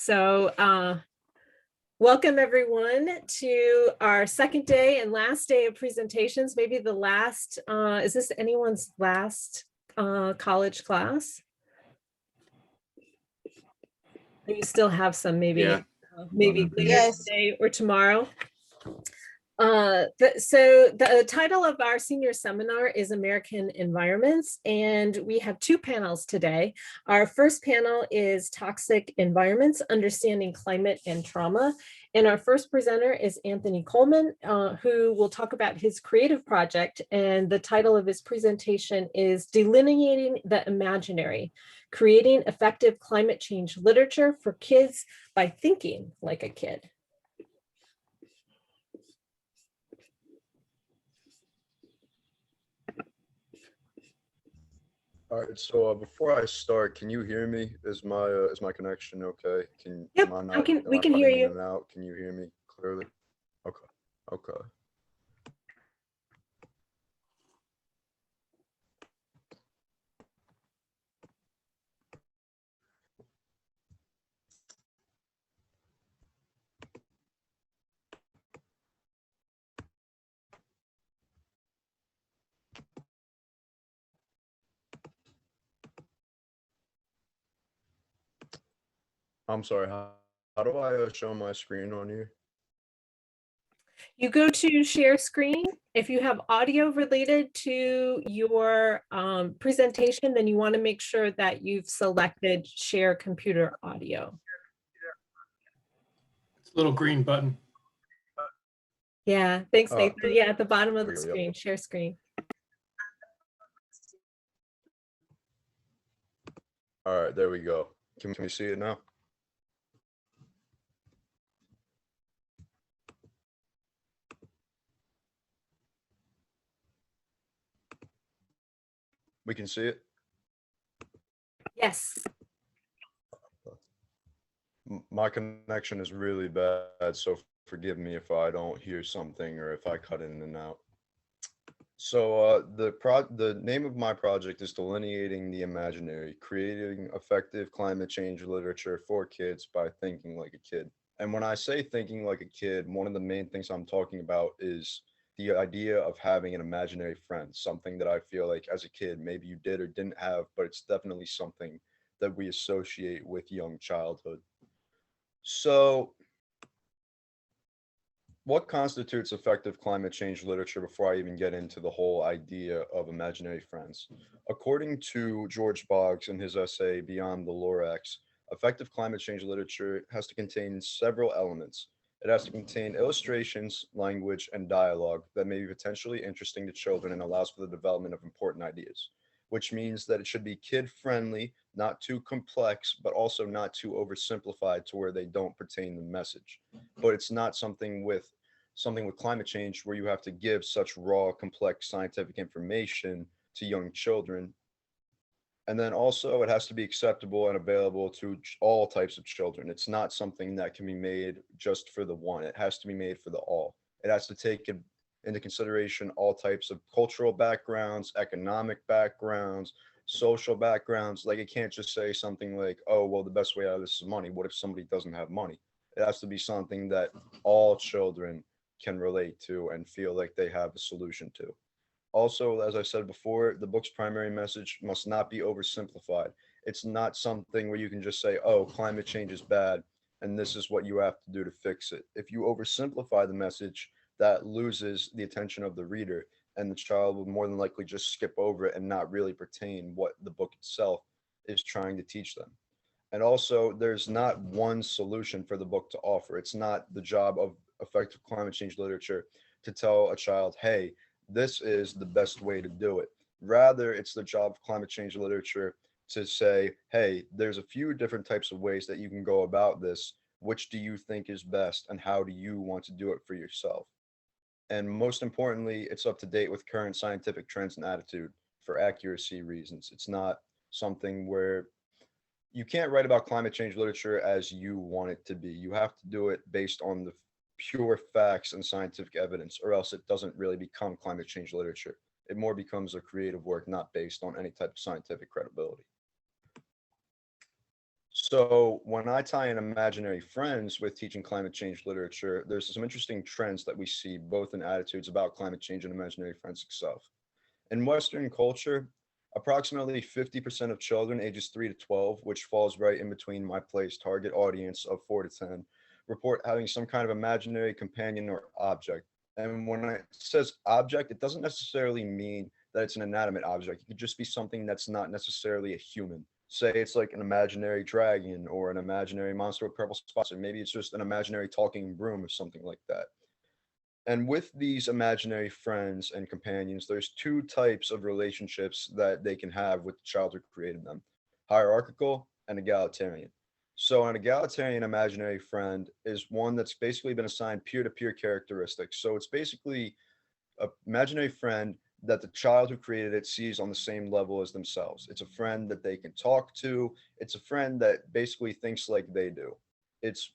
Welcome everyone to our second day and last day of presentations, maybe the last, is this anyone's last college class? You still have some, maybe later today or tomorrow. So the title of our senior seminar is American Environments, and we have two panels today. Our first panel is Toxic Environments, Understanding Climate and Trauma. And our first presenter is Anthony Coleman, who will talk about his creative project. And the title of his presentation is Delineating the Imaginary, Creating Effective Climate Change Literature for Kids by Thinking Like a Kid. All right, so before I start, can you hear me? Is my connection okay? Yep, we can hear you. In and out? Can you hear me clearly? Okay. I'm sorry, how do I show my screen on here? You go to share screen. If you have audio related to your presentation, then you want to make sure that you've selected share computer audio. It's a little green button. Yeah, thanks, Nathan. Yeah, at the bottom of the screen, share screen. All right, there we go. Can we see it now? We can see it? Yes. My connection is really bad, so forgive me if I don't hear something or if I cut in and out. So the name of my project is Delineating the Imaginary, Creating Effective Climate Change Literature for Kids by Thinking Like a Kid. And when I say thinking like a kid, one of the main things I'm talking about is the idea of having an imaginary friend, something that I feel like as a kid, maybe you did or didn't have, but it's definitely something that we associate with young childhood. So what constitutes effective climate change literature before I even get into the whole idea of imaginary friends? According to George Boggs in his essay, Beyond the Lorax, effective climate change literature has to contain several elements. It has to contain illustrations, language, and dialogue that may be potentially interesting to children and allows for the development of important ideas, which means that it should be kid-friendly, not too complex, but also not too oversimplified to where they don't pertain the message. But it's not something with climate change where you have to give such raw, complex scientific information to young children. And then also it has to be acceptable and available to all types of children. It's not something that can be made just for the one. It has to be made for the all. It has to take into consideration all types of cultural backgrounds, economic backgrounds, social backgrounds. Like it can't just say something like, oh, well, the best way out of this is money. What if somebody doesn't have money? It has to be something that all children can relate to and feel like they have a solution to. Also, as I said before, the book's primary message must not be oversimplified. It's not something where you can just say, oh, climate change is bad, and this is what you have to do to fix it. If you oversimplify the message, that loses the attention of the reader, and the child will more than likely just skip over it and not really pertain what the book itself is trying to teach them. And also, there's not one solution for the book to offer. It's not the job of effective climate change literature to tell a child, hey, this is the best way to do it. Rather, it's the job of climate change literature to say, hey, there's a few different types of ways that you can go about this. Which do you think is best, and how do you want to do it for yourself? And most importantly, it's up to date with current scientific trends and attitude for accuracy reasons. It's not something where you can't write about climate change literature as you want it to be. You have to do it based on the pure facts and scientific evidence, or else it doesn't really become climate change literature. It more becomes a creative work, not based on any type of scientific credibility. So when I tie in imaginary friends with teaching climate change literature, there's some interesting trends that we see both in attitudes about climate change and imaginary friends itself. In Western culture, approximately 50% of children ages 3 to 12, which falls right in between my play's target audience of 4 to 10, report having some kind of imaginary companion or object. And when it says object, it doesn't necessarily mean that it's an inanimate object. It could just be something that's not necessarily a human. Say it's like an imaginary dragon or an imaginary monster with purple spots, or maybe it's just an imaginary talking broom or something like that. And with these imaginary friends and companions, there's two types of relationships that they can have with the child who created them: hierarchical and egalitarian. So, an egalitarian imaginary friend is one that's basically been assigned peer to peer characteristics. So, it's basically an imaginary friend that the child who created it sees on the same level as themselves. It's a friend that they can talk to, it's a friend that basically thinks like they do. It's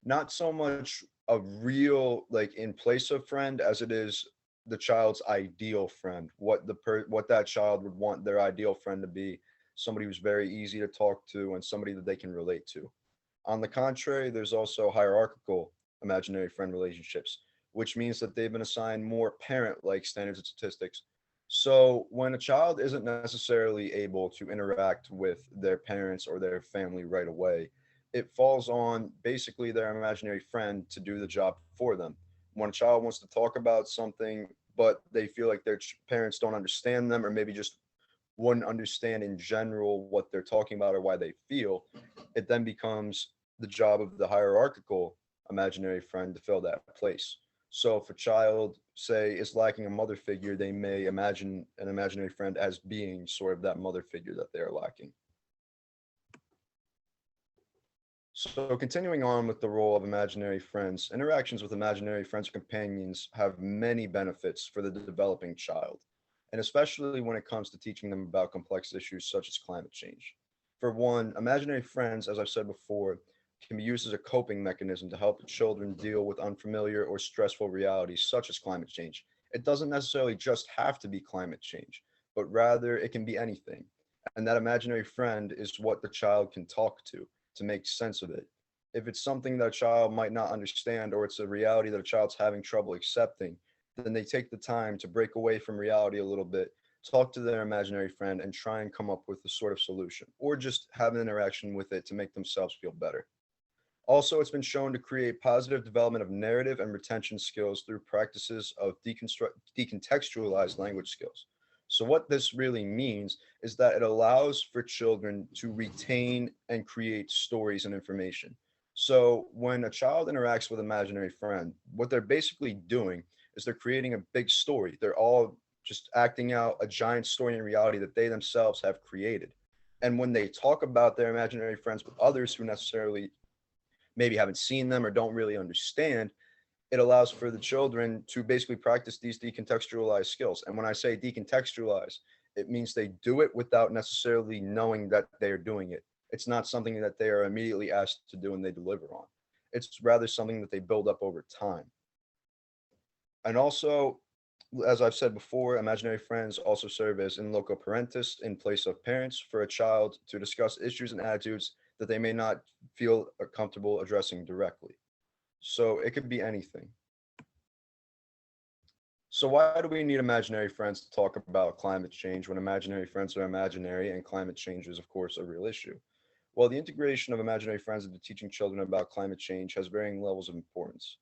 not so much a real like in place of friend as it is the child's ideal friend, what that child would want their ideal friend to be: somebody who's very easy to talk to and somebody that they can relate to. On the contrary, there's also hierarchical imaginary friend relationships, which means that they've been assigned more parent like standards and statistics. So when a child isn't necessarily able to interact with their parents or their family right away, it falls on basically their imaginary friend to do the job for them. When a child wants to talk about something, but they feel like their parents don't understand them, or maybe just wouldn't understand in general what they're talking about or why they feel, it then becomes the job of the hierarchical imaginary friend to fill that place. So if a child, say, is lacking a mother figure, they may imagine an imaginary friend as being sort of that mother figure that they're lacking. So, continuing on with the role of imaginary friends, interactions with imaginary friends or companions have many benefits for the developing child, and especially when it comes to teaching them about complex issues such as climate change. For one, imaginary friends, as I've said before, can be used as a coping mechanism to help children deal with unfamiliar or stressful realities such as climate change. It doesn't necessarily just have to be climate change, but rather it can be anything. And that imaginary friend is what the child can talk to make sense of it. If it's something that a child might not understand, or it's a reality that a child's having trouble accepting, then they take the time to break away from reality a little bit, talk to their imaginary friend, and try and come up with a sort of solution, or just have an interaction with it to make themselves feel better. Also, it's been shown to create positive development of narrative and retention skills through practices of decontextualized language skills. So, what this really means is that it allows for children to retain and create stories and information. So, when a child interacts with an imaginary friend, what they're basically doing is they're creating a big story. They're all just acting out a giant story in reality that they themselves have created. And when they talk about their imaginary friends with others who necessarily maybe haven't seen them or don't really understand, it allows for the children to basically practice these decontextualized skills. And when I say decontextualize, it means they do it without necessarily knowing that they're doing it. It's not something that they are immediately asked to do and they deliver on. It's rather something that they build up over time. And also, as I've said before, imaginary friends also serve as in loco parentis, in place of parents, for a child to discuss issues and attitudes that they may not feel comfortable addressing directly. So it could be anything. So why do we need imaginary friends to talk about climate change when imaginary friends are imaginary and climate change is, of course, a real issue? Well, the integration of imaginary friends into teaching children about climate change has varying levels of importance.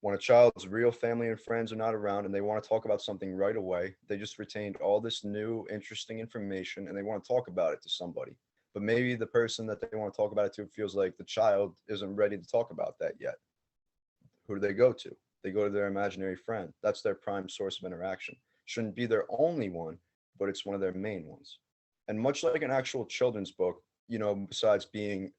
When a child's real family and friends are not around and they want to talk about something right away, they just retained all this new, interesting information and they want to talk about it to somebody. But maybe the person that they want to talk about it to feels like the child isn't ready to talk about that yet. Who do they go to? They go to their imaginary friend. That's their prime source of interaction. Shouldn't be their only one, but it's one of their main ones. And much like an actual children's book, besides being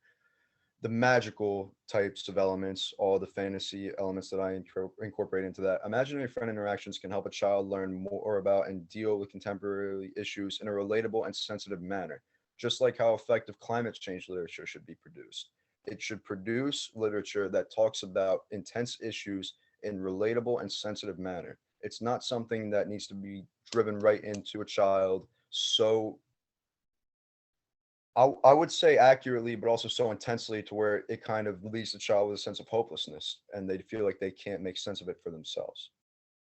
the magical types of elements, all the fantasy elements that I incorporate into that, imaginary friend interactions can help a child learn more about and deal with contemporary issues in a relatable and sensitive manner, just like how effective climate change literature should be produced. It should produce literature that talks about intense issues in relatable and sensitive manner. It's not something that needs to be driven right into a child so I would say accurately, but also so intensely to where it kind of leaves the child with a sense of hopelessness and they feel like they can't make sense of it for themselves.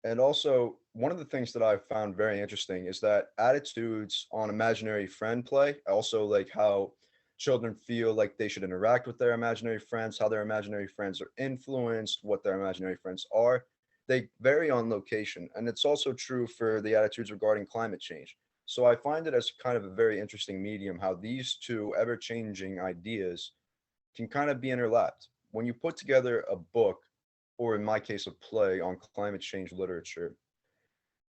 And also, one of the things that I've found very interesting is that attitudes on imaginary friend play, also like how children feel like they should interact with their imaginary friends, how their imaginary friends are influenced, what their imaginary friends are, they vary on location. And it's also true for the attitudes regarding climate change. So I find it as kind of a very interesting medium how these two ever changing ideas can kind of be interlapped. When you put together a book, or in my case, a play on climate change literature,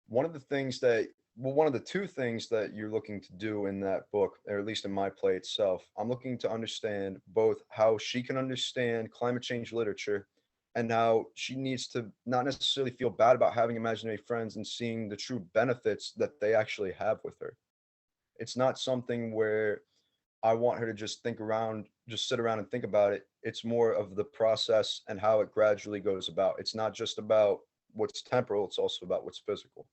one of the things that, well, one of the two things that you're looking to do in that book, or at least in my play itself, I'm looking to understand both how she can understand climate change literature and how she needs to not necessarily feel bad about having imaginary friends and seeing the true benefits that they actually have with her. It's not something where I want her to just think around, just sit around and think about it. It's more of the process and how it gradually goes about. It's not just about what's temporal, it's also about what's physical.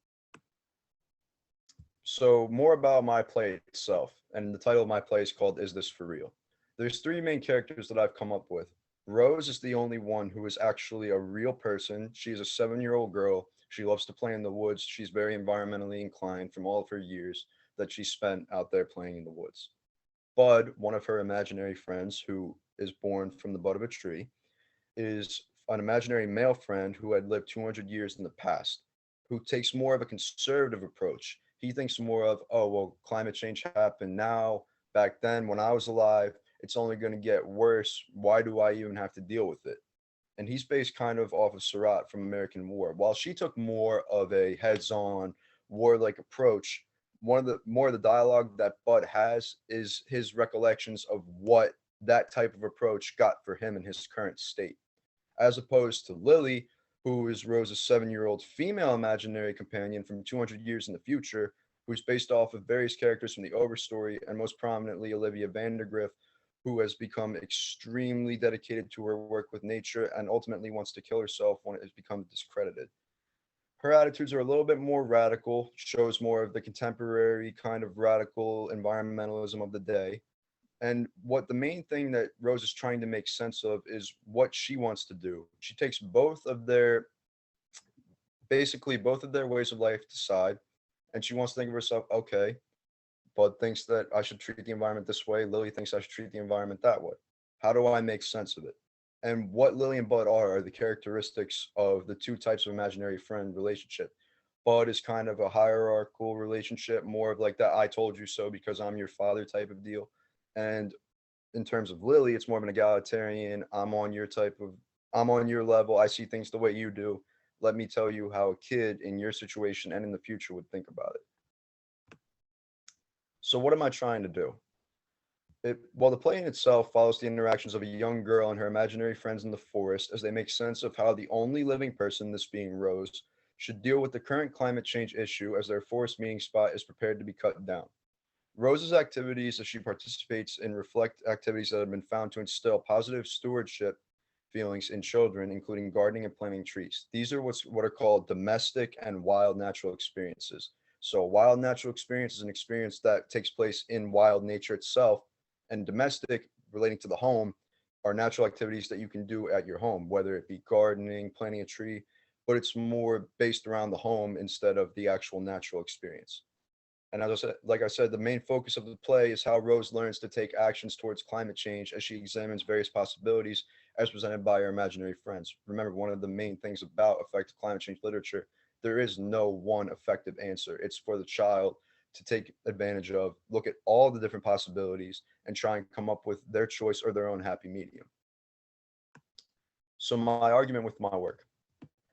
So, more about my play itself. And the title of my play is called Is This For Real? There's three main characters that I've come up with. Rose is the only one who is actually a real person. She's a 7-year-old girl. She loves to play in the woods. She's very environmentally inclined from all of her years that she spent out there playing in the woods. Bud, one of her imaginary friends who is born from the bud of a tree, is an imaginary male friend who had lived 200 years in the past, who takes more of a conservative approach. He thinks more of, oh, well, climate change happened now. Back then, when I was alive, it's only going to get worse. Why do I even have to deal with it? And he's based kind of off of Surratt from American War. While she took more of a heads-on, warlike approach, one of the more of the dialogue that Bud has is his recollections of what that type of approach got for him in his current state, as opposed to Lily, who is Rose's 7-year-old female imaginary companion from 200 years in the future, who's based off of various characters from the Overstory, and most prominently Olivia Vandergriff, who has become extremely dedicated to her work with nature and ultimately wants to kill herself when it has become discredited. Her attitudes are a little bit more radical, shows more of the contemporary kind of radical environmentalism of the day. And what the main thing that Rose is trying to make sense of is what she wants to do. She takes both of their, basically both of their ways of life aside, and she wants to think of herself, okay, Bud thinks that I should treat the environment this way. Lily thinks I should treat the environment that way. How do I make sense of it? And what Lily and Bud are the characteristics of the two types of imaginary friend relationship. Bud is kind of a hierarchical relationship, more of like that I told you so because I'm your father type of deal. And in terms of Lily, it's more of an egalitarian, I'm on your level. I see things the way you do. Let me tell you how a kid in your situation and in the future would think about it. So what am I trying to do? While the play in itself follows the interactions of a young girl and her imaginary friends in the forest as they make sense of how the only living person, this being Rose, should deal with the current climate change issue as their forest meeting spot is prepared to be cut down. Rose's activities as she participates in reflect activities that have been found to instill positive stewardship feelings in children, including gardening and planting trees. These are what are called domestic and wild natural experiences. So, a wild natural experience is an experience that takes place in wild nature itself, and domestic, relating to the home, are natural activities that you can do at your home, whether it be gardening, planting a tree, but it's more based around the home instead of the actual natural experience. And as I said, like I said, the main focus of the play is how Rose learns to take actions towards climate change as she examines various possibilities as presented by her imaginary friends. Remember, one of the main things about effective climate change literature, there is no one effective answer. It's for the child to take advantage of, look at all the different possibilities, and try and come up with their choice or their own happy medium. So, my argument with my work.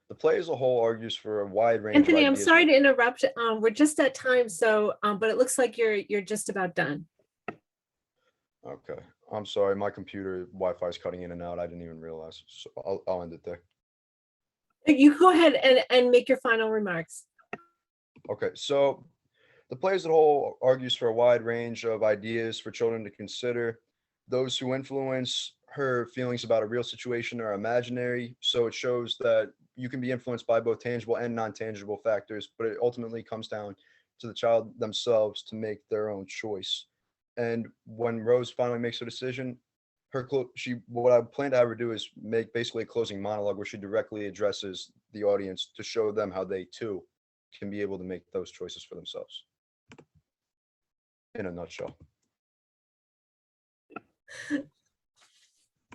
The play as a whole argues for a wide range of Anthony, I'm ideas. sorry to interrupt. We're just at time, so but it looks like you're just about done. Okay. I'm sorry, my computer Wi-Fi is cutting in and out. I didn't even realize. So I'll end it there. You go ahead and make your final remarks. Okay, so the play as a whole argues for a wide range of ideas for children to consider. Those who influence her feelings about a real situation are imaginary, so it shows that you can be influenced by both tangible and non-tangible factors, but it ultimately comes down to the child themselves to make their own choice. And when Rose finally makes her decision, what I plan to have her do is make basically a closing monologue where she directly addresses the audience to show them how they too can be able to make those choices for themselves. In a nutshell.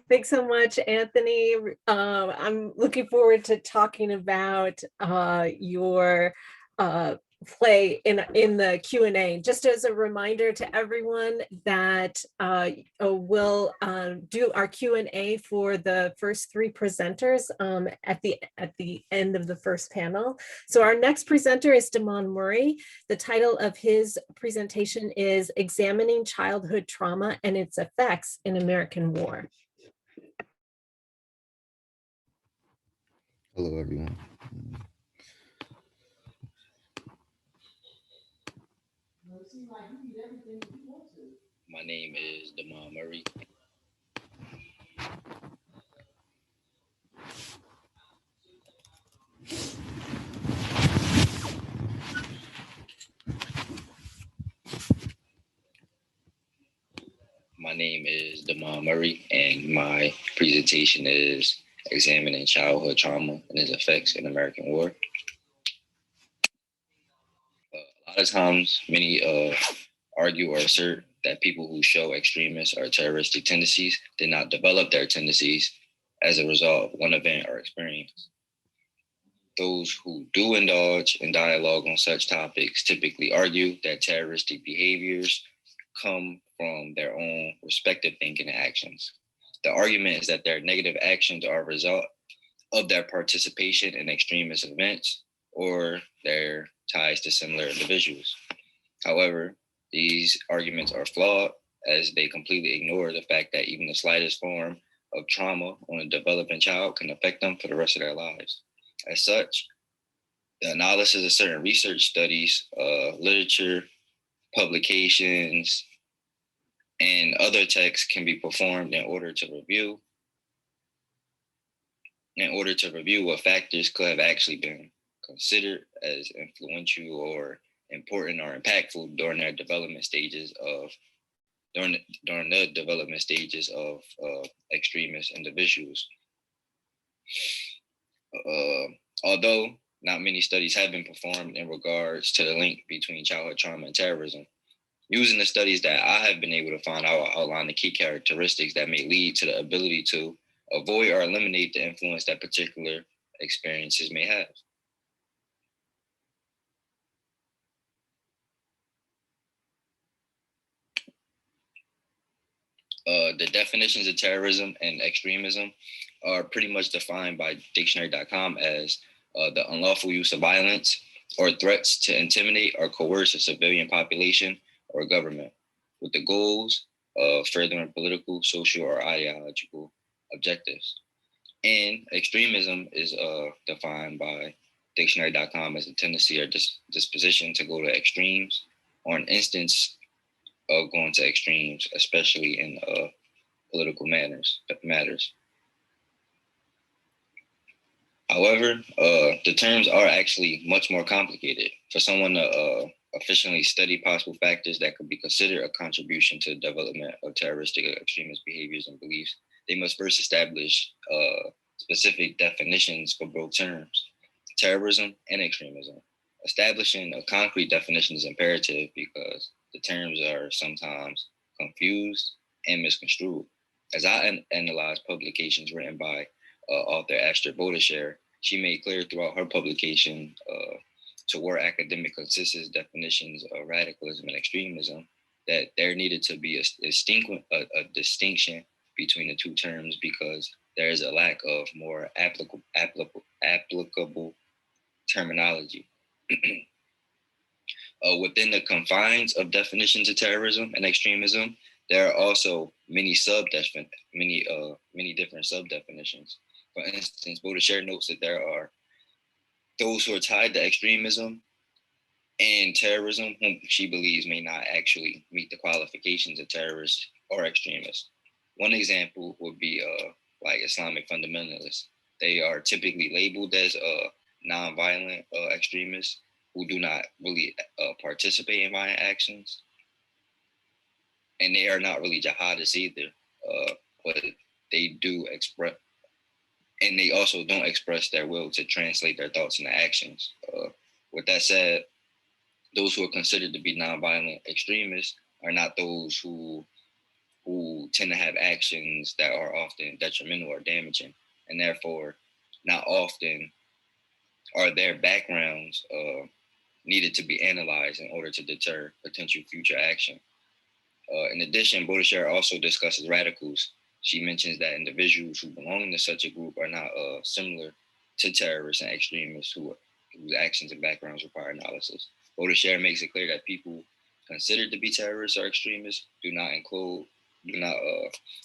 Thanks so much, Anthony. I'm looking forward to talking about your play in the Q&A. Just as a reminder to everyone that we'll do our Q&A for the first three presenters at the end of the first panel. So our next presenter is Murry. The title of his presentation is Examining Childhood Trauma and Its Effects in American War. Hello, everyone. My name is Murry. My name is Murry, and my presentation is Examining Childhood Trauma and Its Effects in American War. A lot of times, many argue or assert that people who show extremist or terroristic tendencies did not develop their tendencies as a result of one event or experience. Those who do indulge in dialogue on such topics typically argue that terroristic behaviors come from their own respective thinking and actions. The argument is that their negative actions are a result of their participation in extremist events or their ties to similar individuals. However, these arguments are flawed as they completely ignore the fact that even the slightest form of trauma on a developing child can affect them for the rest of their lives. As such, the analysis of certain research studies, literature, publications, and other texts can be performed in order to review what factors could have actually been considered as influential or important or impactful during the development stages of extremist individuals. Although not many studies have been performed in regards to the link between childhood trauma and terrorism, using the studies that I have been able to find, I will outline the key characteristics that may lead to the ability to avoid or eliminate the influence that particular experiences may have. The definitions of terrorism and extremism are pretty much defined by Dictionary.com as the unlawful use of violence or threats to intimidate or coerce a civilian population or government with the goals of furthering political, social, or ideological objectives. And extremism is defined by Dictionary.com as a tendency or disposition to go to extremes, or an instance of going to extremes, especially in political matters. However, the terms are actually much more complicated. For someone to efficiently study possible factors that could be considered a contribution to the development of terroristic or extremist behaviors and beliefs, they must first establish specific definitions for both terms, terrorism and extremism. Establishing a concrete definition is imperative because the terms are sometimes confused and misconstrued. As I analyzed publications written by author Astrid Bodeshare, she made clear throughout her publication to where academic consensus definitions of radicalism and extremism that there needed to be a distinction between the two terms because there is a lack of more applicable terminology. Within the confines of definitions of terrorism and extremism, there are also many different sub-definitions. For instance, Bodeshare notes that there are those who are tied to extremism and terrorism whom she believes may not actually meet the qualifications of terrorists or extremists. One example would be like Islamic fundamentalists. They are typically labeled as nonviolent extremists who do not really participate in violent actions. and they are not really jihadists either, but they do express, and they also don't express their will to translate their thoughts into actions. With that said, those who are considered to be nonviolent extremists are not those who tend to have actions that are often detrimental or damaging, and therefore not often are their backgrounds needed to be analyzed in order to deter potential future action. In addition, Baudelaire also discusses radicals. She mentions that individuals who belong to such a group are not similar to terrorists and extremists whose actions and backgrounds require analysis. Baudelaire makes it clear that people considered to be terrorists or extremists do not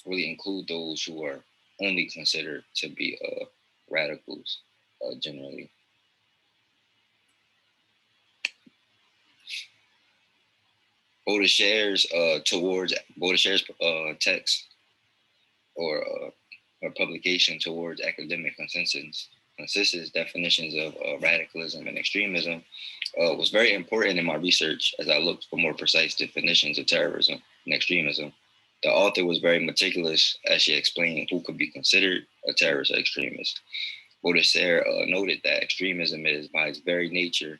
really include those who are only considered to be radicals generally. Baudelaires text or publication towards academic consensus definitions of radicalism and extremism was very important in my research as I looked for more precise definitions of terrorism and extremism. The author was very meticulous as she explained who could be considered a terrorist or extremist. Baudelaire noted that extremism is, by its very nature,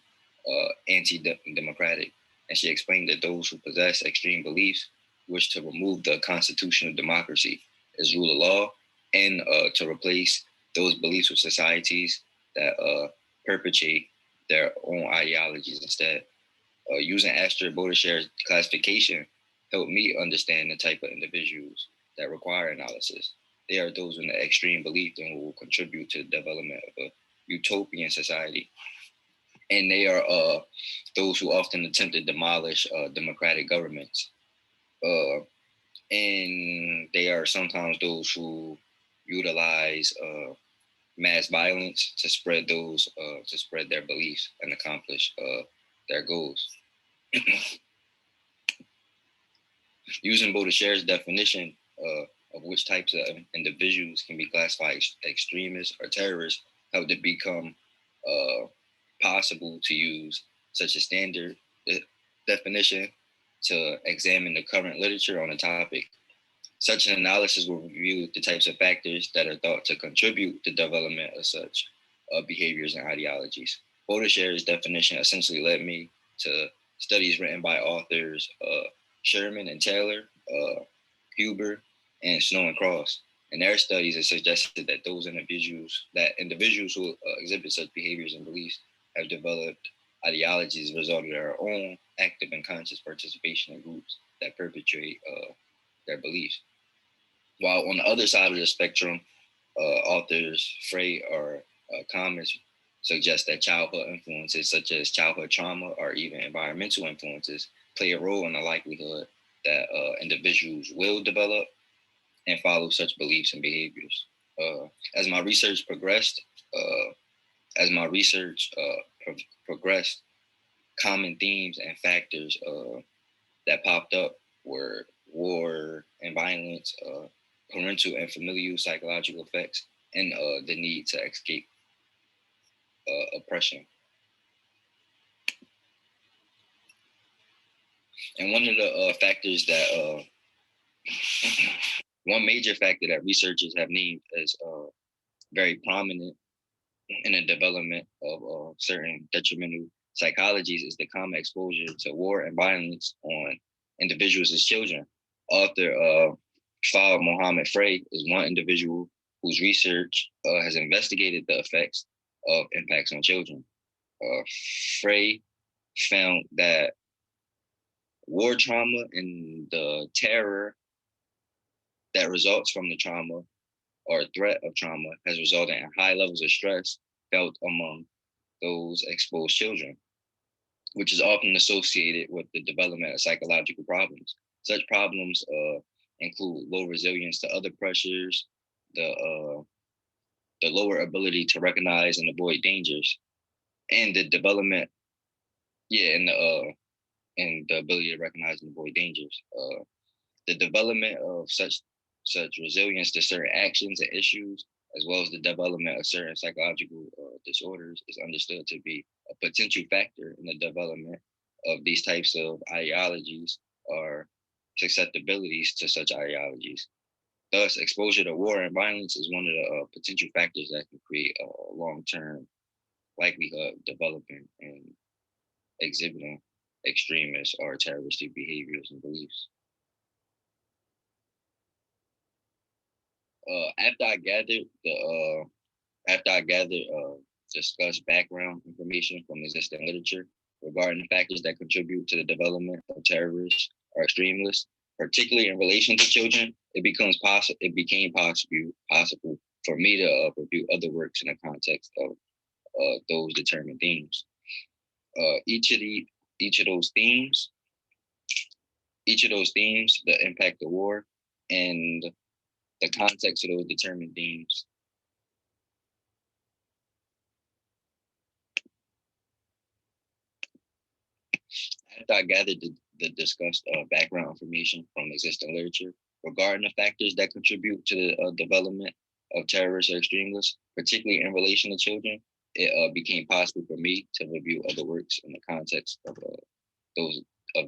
anti-democratic, and she explained that those who possess extreme beliefs wish to remove the constitution of democracy as rule of law and to replace those beliefs with societies that perpetuate their own ideologies instead. Using Astor Baudelaires' classification helped me understand the type of individuals that require analysis. They are those in the extreme belief and who will contribute to the development of a utopian society. And they are those who often attempt to demolish democratic governments. And they are sometimes those who utilize mass violence to spread their beliefs and accomplish their goals. Using Baudelaire's definition of which types of individuals can be classified as extremists or terrorists helped it become possible to use such a standard definition to examine the current literature on the topic. Such an analysis will review the types of factors that are thought to contribute to development of such behaviors and ideologies. Baudelaire's definition essentially led me to studies written by authors Sherman and Taylor, Huber, and Snow and Cross. In their studies, it suggested that individuals who exhibit such behaviors and beliefs have developed ideologies as a result of their own active and conscious participation in groups that perpetuate their beliefs. While on the other side of the spectrum, authors Frey or Commons suggest that childhood influences such as childhood trauma or even environmental influences play a role in the likelihood that individuals will develop and follow such beliefs and behaviors. As my research progressed, common themes and factors that popped up were war and violence, parental and familial psychological effects, and the need to escape oppression. And one of the factors that, one major factor that researchers have named as very prominent in the development of certain detrimental psychologies is the common exposure to war and violence on individuals as children. Author Fawad Mohammed Frey is one individual whose research has investigated the effects of impacts on children. Frey found that war trauma and the terror that results from the trauma or threat of trauma has resulted in high levels of stress felt among those exposed children, which is often associated with the development of psychological problems. Such problems include low resilience to other pressures, the lower ability to recognize and avoid dangers, and the development, and the ability to recognize and avoid dangers. The development of such resilience to certain actions and issues, as well as the development of certain psychological disorders, is understood to be a potential factor in the development of these types of ideologies or susceptibilities to such ideologies. Thus, exposure to war and violence is one of the potential factors that can create a long-term likelihood of developing and exhibiting extremist or terroristic behaviors and beliefs. After I gathered discussed background information from existing literature regarding the factors that contribute to the development of terrorists or extremists, particularly in relation to children, it became possible for me to review other works in the context of those determined themes. Each of those themes, the impact of war, and the context of those determined themes. After I gathered the discussed background information from existing literature regarding the factors that contribute to the development of terrorists or extremists, particularly in relation to children, it became possible for me to review other works in the context of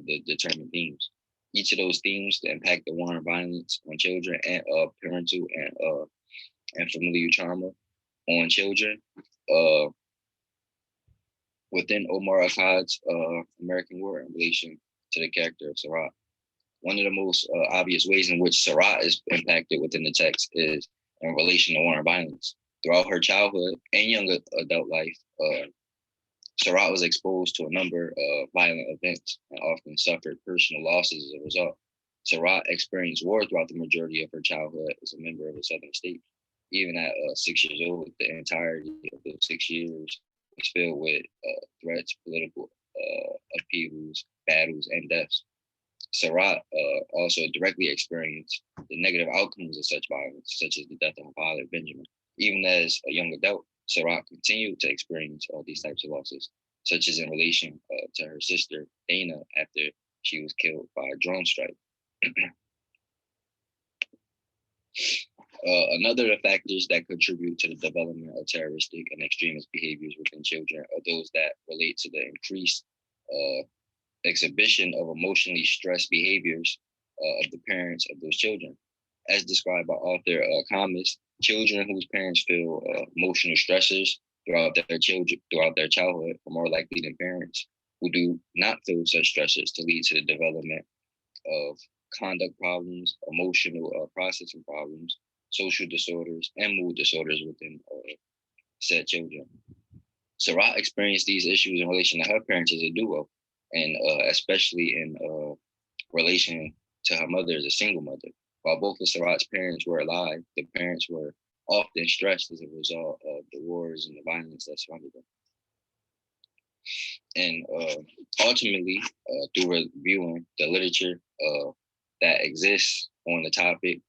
the determined themes. Each of those themes, the impact of war and violence on children and parental and familial trauma on children, within Omar Akkad's American War in relation to the character of Sarat. One of the most obvious ways in which Sarat is impacted within the text is in relation to war and violence. Throughout her childhood and young adult life, Sarat was exposed to a number of violent events and often suffered personal losses as a result. Sarat experienced war throughout the majority of her childhood as a member of a southern state. Even at 6 years old, the entirety of those 6 years was filled with threats, political upheavals, battles, and deaths. Sarat also directly experienced the negative outcomes of such violence, such as the death of her father, Benjamin. Even as a young adult, Sarat continued to experience all these types of losses, such as in relation to her sister, Dana, after she was killed by a drone strike. Another of the factors that contribute to the development of terroristic and extremist behaviors within children are those that relate to the increased exhibition of emotionally stressed behaviors of the parents of those children. As described by author Comas, children whose parents feel emotional stressors throughout their childhood are more likely than parents who do not feel such stressors to lead to the development of conduct problems, emotional processing problems, social disorders, and mood disorders within said children. Sarat experienced these issues in relation to her parents as a duo, and especially in relation to her mother as a single mother. While both of Sarat's parents were alive, the parents were often stressed as a result of the wars and the violence that surrounded them. And ultimately, through reviewing the literature that exists on the topic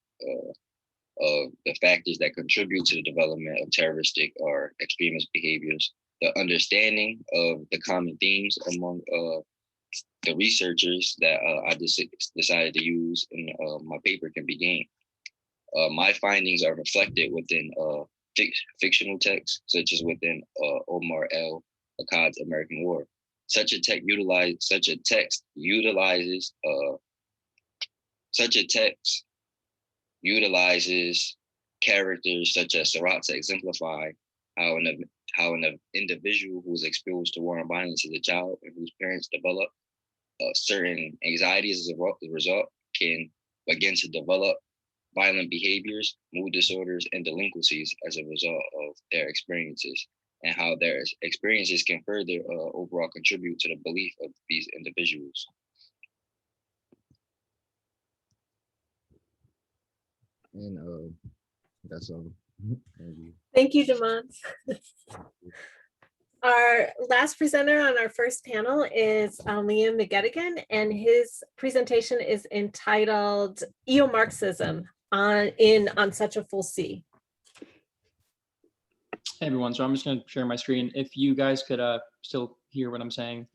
of the factors that contribute to the development of terroristic or extremist behaviors, the understanding of the common themes among the researchers that I decided to use in my paper can be gained. My findings are reflected within fictional texts, such as within Omar L. Akkad's American War. Such a text utilizes characters such as Sarat to exemplify how an individual who is exposed to war and violence as a child and whose parents develop certain anxieties as a result can begin to develop violent behaviors, mood disorders, and delinquencies as a result of their experiences, and how their experiences can further overall contribute to the belief of these individuals. And that's all. Thank you. Thank you, Demont. Our last presenter on our first panel is Liam McGettigan, and his presentation is entitled Eco-Marxism on Such a Full Sea. Hey everyone, so I'm just going to share my screen. If you guys could still hear what I'm saying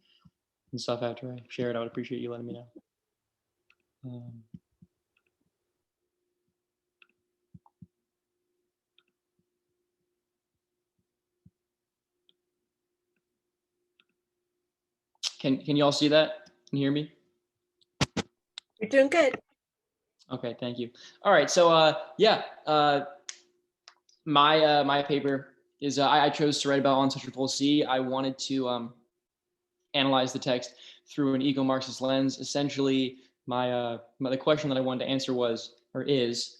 and stuff after I share it, I would appreciate you letting me know. Can you all see that? Can you hear me? You're doing good. Okay, thank you. All right, so my paper is I chose to write about Untitled Chapter. I wanted to analyze the text through an eco-Marxist lens. Essentially, the question that I wanted to answer is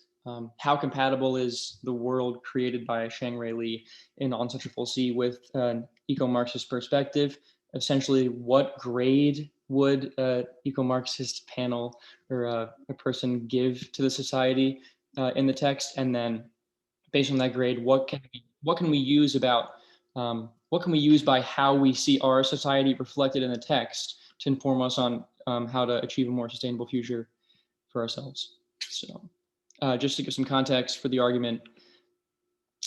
how compatible is the world created by Shang-Ray Lee in Untitled Chapter with an eco-Marxist perspective? Essentially, what grade would eco-Marxist panel or a person give to the society in the text? And then based on that grade, what can we use about what can we use by how we see our society reflected in the text to inform us on how to achieve a more sustainable future for ourselves? So just to give some context for the argument,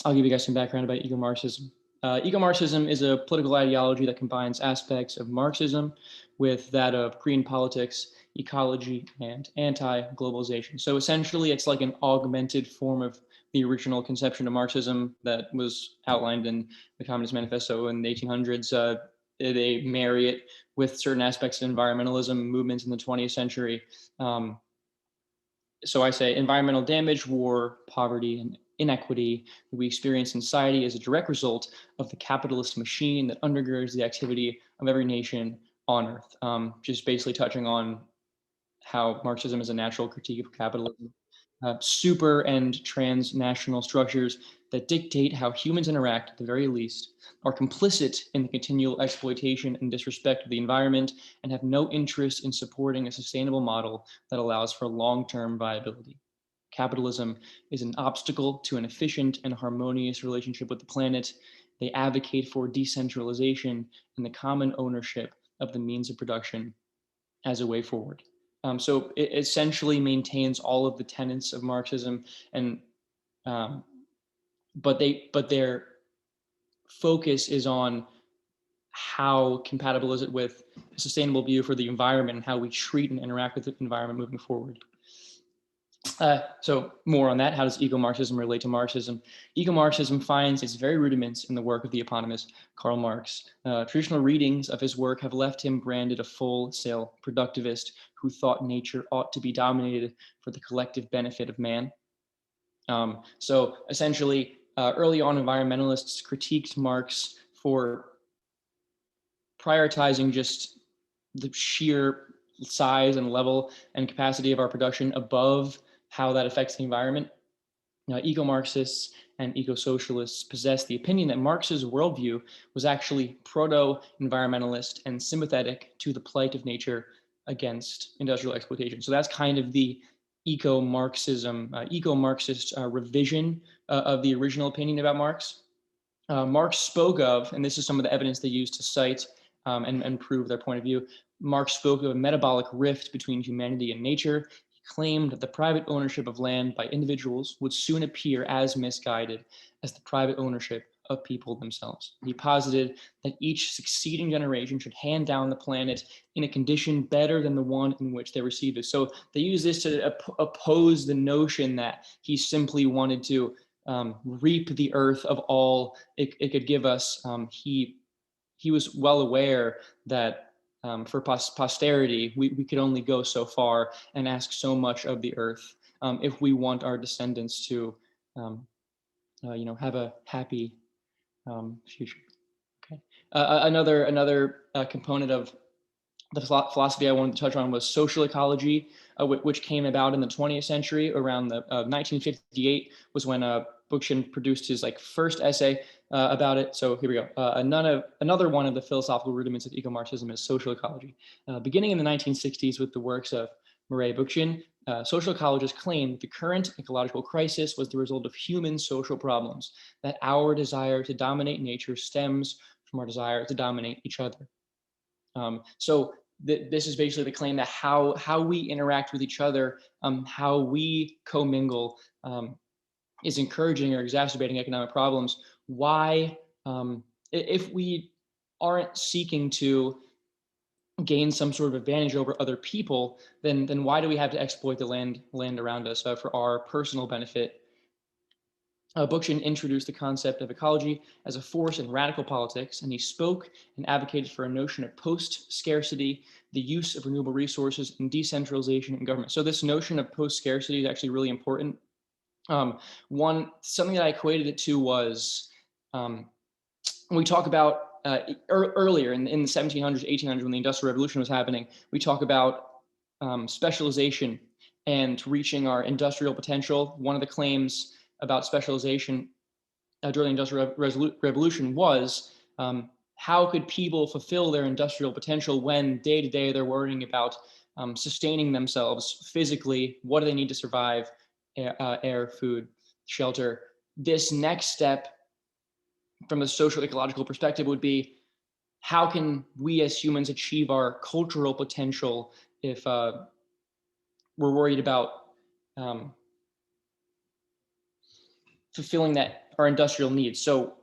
I'll give you guys some background about Eco-Marxism. Eco-Marxism is a political ideology that combines aspects of Marxism with that of green politics, ecology, and anti-globalization. So essentially, it's like an augmented form of the original conception of Marxism that was outlined in the Communist Manifesto in the 1800s. They marry it with certain aspects of environmentalism movements in the 20th century. So I say environmental damage, war, poverty, and inequity that we experience in society is a direct result of the capitalist machine that undergirds the activity of every nation on earth. Just basically touching on how Marxism is a natural critique of capitalism. Super and transnational structures that dictate how humans interact, at the very least, are complicit in the continual exploitation and disrespect of the environment and have no interest in supporting a sustainable model that allows for long-term viability. Capitalism is an obstacle to an efficient and harmonious relationship with the planet. They advocate for decentralization and the common ownership of the means of production as a way forward. So it essentially maintains all of the tenets of Marxism, and but their focus is on how compatible is it with a sustainable view for the environment and how we treat and interact with the environment moving forward. So more on that, how does eco-Marxism relate to Marxism? Eco-Marxism finds its very rudiments in the work of the eponymous Karl Marx. Traditional readings of his work have left him branded a full-sail productivist who thought nature ought to be dominated for the collective benefit of man. So essentially, early on environmentalists critiqued Marx for prioritizing just the sheer size and level and capacity of our production above how that affects the environment. Now, eco-Marxists and eco-socialists possess the opinion that Marx's worldview was actually proto-environmentalist and sympathetic to the plight of nature against industrial exploitation. So that's kind of the eco-Marxism, eco-Marxist revision of the original opinion about Marx. Marx spoke of, and this is some of the evidence they used to cite and prove their point of view, Marx spoke of a metabolic rift between humanity and nature. He claimed that the private ownership of land by individuals would soon appear as misguided as the private ownership of people themselves. He posited that each succeeding generation should hand down the planet in a condition better than the one in which they received it. So they use this to oppose the notion that he simply wanted to reap the earth of all it could give us. He was well aware that for posterity, we could only go so far and ask so much of the earth if we want our descendants to, have a happy future. Okay. Another component of the philosophy I wanted to touch on was social ecology, which came about in the 20th century. Around the 1958 was when Bookchin produced his first essay about it. So here we go. Another one of the philosophical rudiments of eco-Marxism is social ecology. Beginning in the 1960s with the works of Murry Bookchin, social ecologists claimed that the current ecological crisis was the result of human social problems, that our desire to dominate nature stems from our desire to dominate each other. So this is basically the claim that how we interact with each other, how we commingle, is encouraging or exacerbating economic problems. Why, if we aren't seeking to gain some sort of advantage over other people, then why do we have to exploit the land around us for our personal benefit? Bookchin introduced the concept of ecology as a force in radical politics, and he spoke and advocated for a notion of post-scarcity, the use of renewable resources, and decentralization in government. So this notion of post-scarcity is actually really important. Something that I equated it to was when we talk about earlier in the 1700s, 1800s, when the Industrial Revolution was happening, we talk about specialization and reaching our industrial potential. One of the claims about specialization during the Industrial Revolution was how could people fulfill their industrial potential when day to day they're worrying about sustaining themselves physically? What do they need to survive? Air, food, shelter. This next step from a social ecological perspective would be, how can we as humans achieve our cultural potential if we're worried about fulfilling our industrial needs? So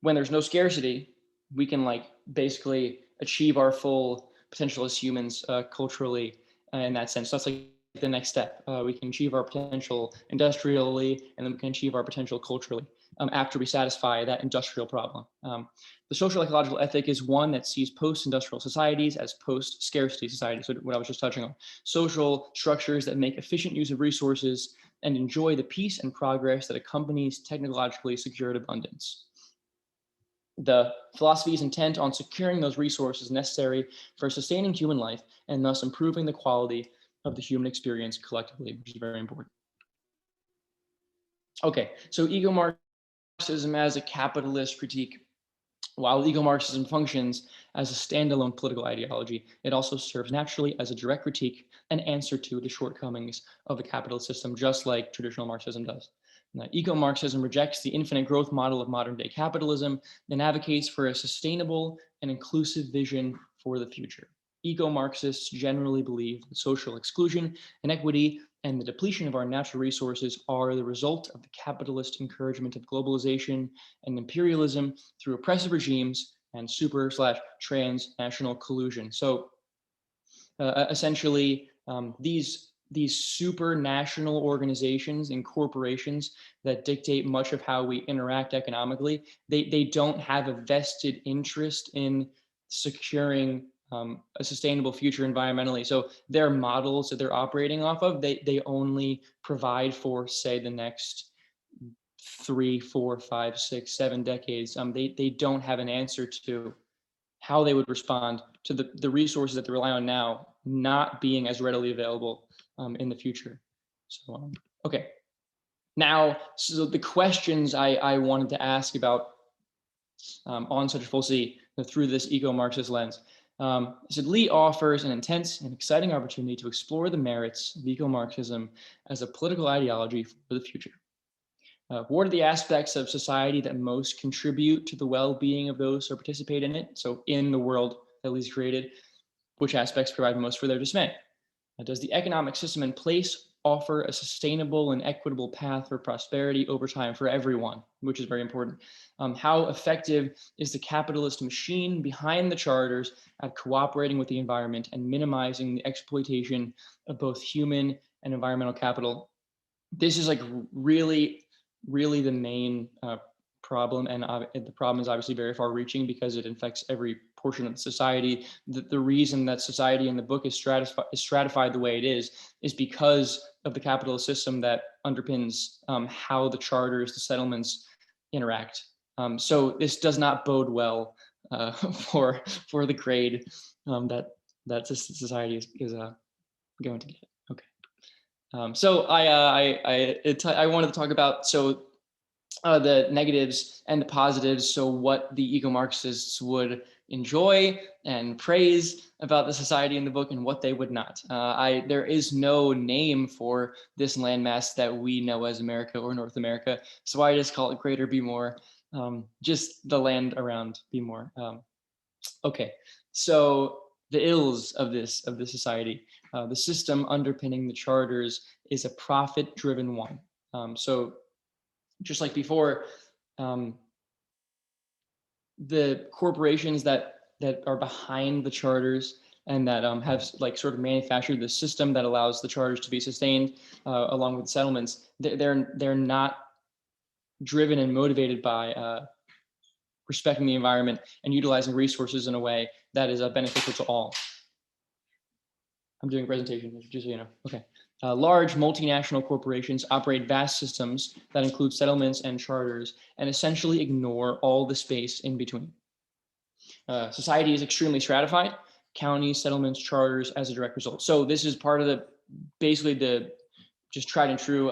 when there's no scarcity, we can basically achieve our full potential as humans culturally in that sense. So that's the next step. We can achieve our potential industrially, and then we can achieve our potential culturally after we satisfy that industrial problem. The social ecological ethic is one that sees post-industrial societies as post-scarcity societies. So what I was just touching on, social structures that make efficient use of resources and enjoy the peace and progress that accompanies technologically secured abundance. The philosophy is intent on securing those resources necessary for sustaining human life and thus improving the quality of the human experience collectively, which is very important. Okay, so Eco-Marxism as a capitalist critique. While Eco-Marxism functions as a standalone political ideology, it also serves naturally as a direct critique and answer to the shortcomings of the capitalist system, just like traditional Marxism does. Now, Eco-Marxism rejects the infinite growth model of modern day capitalism and advocates for a sustainable and inclusive vision for the future. Eco-Marxists generally believe that social exclusion, inequity, and the depletion of our natural resources are the result of the capitalist encouragement of globalization and imperialism through oppressive regimes and super/transnational collusion. So essentially, these supranational organizations and corporations that dictate much of how we interact economically, they don't have a vested interest in securing a sustainable future environmentally. So their models that they're operating off of, they only provide for, say, the next 3, 4, 5, 6, 7 decades. They don't have an answer to how they would respond to the resources that they rely on now not being as readily available in the future. So, okay. Now, so the questions I wanted to ask about on Such a Full C through this eco-Marxist lens. So Lee offers an intense and exciting opportunity to explore the merits of eco-Marxism as a political ideology for the future. What are the aspects of society that most contribute to the well-being of those who participate in it? So in the world that Lee's created, which aspects provide most for their dismay? Does the economic system in place offer a sustainable and equitable path for prosperity over time for everyone, which is very important? How effective is the capitalist machine behind the charters at cooperating with the environment and minimizing the exploitation of both human and environmental capital? This is really the main problem, and the problem is obviously very far-reaching because it affects every portion of society. The reason that society in the book is stratified the way it is because of the capitalist system that underpins how the charters, the settlements interact. So this does not bode well for the grade that society is going to get. Okay. So I wanted to talk about the negatives and the positives. So what the eco-Marxists would enjoy and praise about the society in the book and what they would not. There is no name for this landmass that we know as America or North America. So I just call it Greater Be More, just the land around Be More. Okay, so the ills of this society. The system underpinning the charters is a profit-driven one. So just like before, the corporations that are behind the charters and that have sort of manufactured the system that allows the charters to be sustained along with settlements, they're not driven and motivated by respecting the environment and utilizing resources in a way that is beneficial to all. I'm doing a presentation, just so you know. Okay. Large multinational corporations operate vast systems that include settlements and charters and essentially ignore all the space in between. Society is extremely stratified, counties, settlements, charters as a direct result. So this is part of the, basically the just tried and true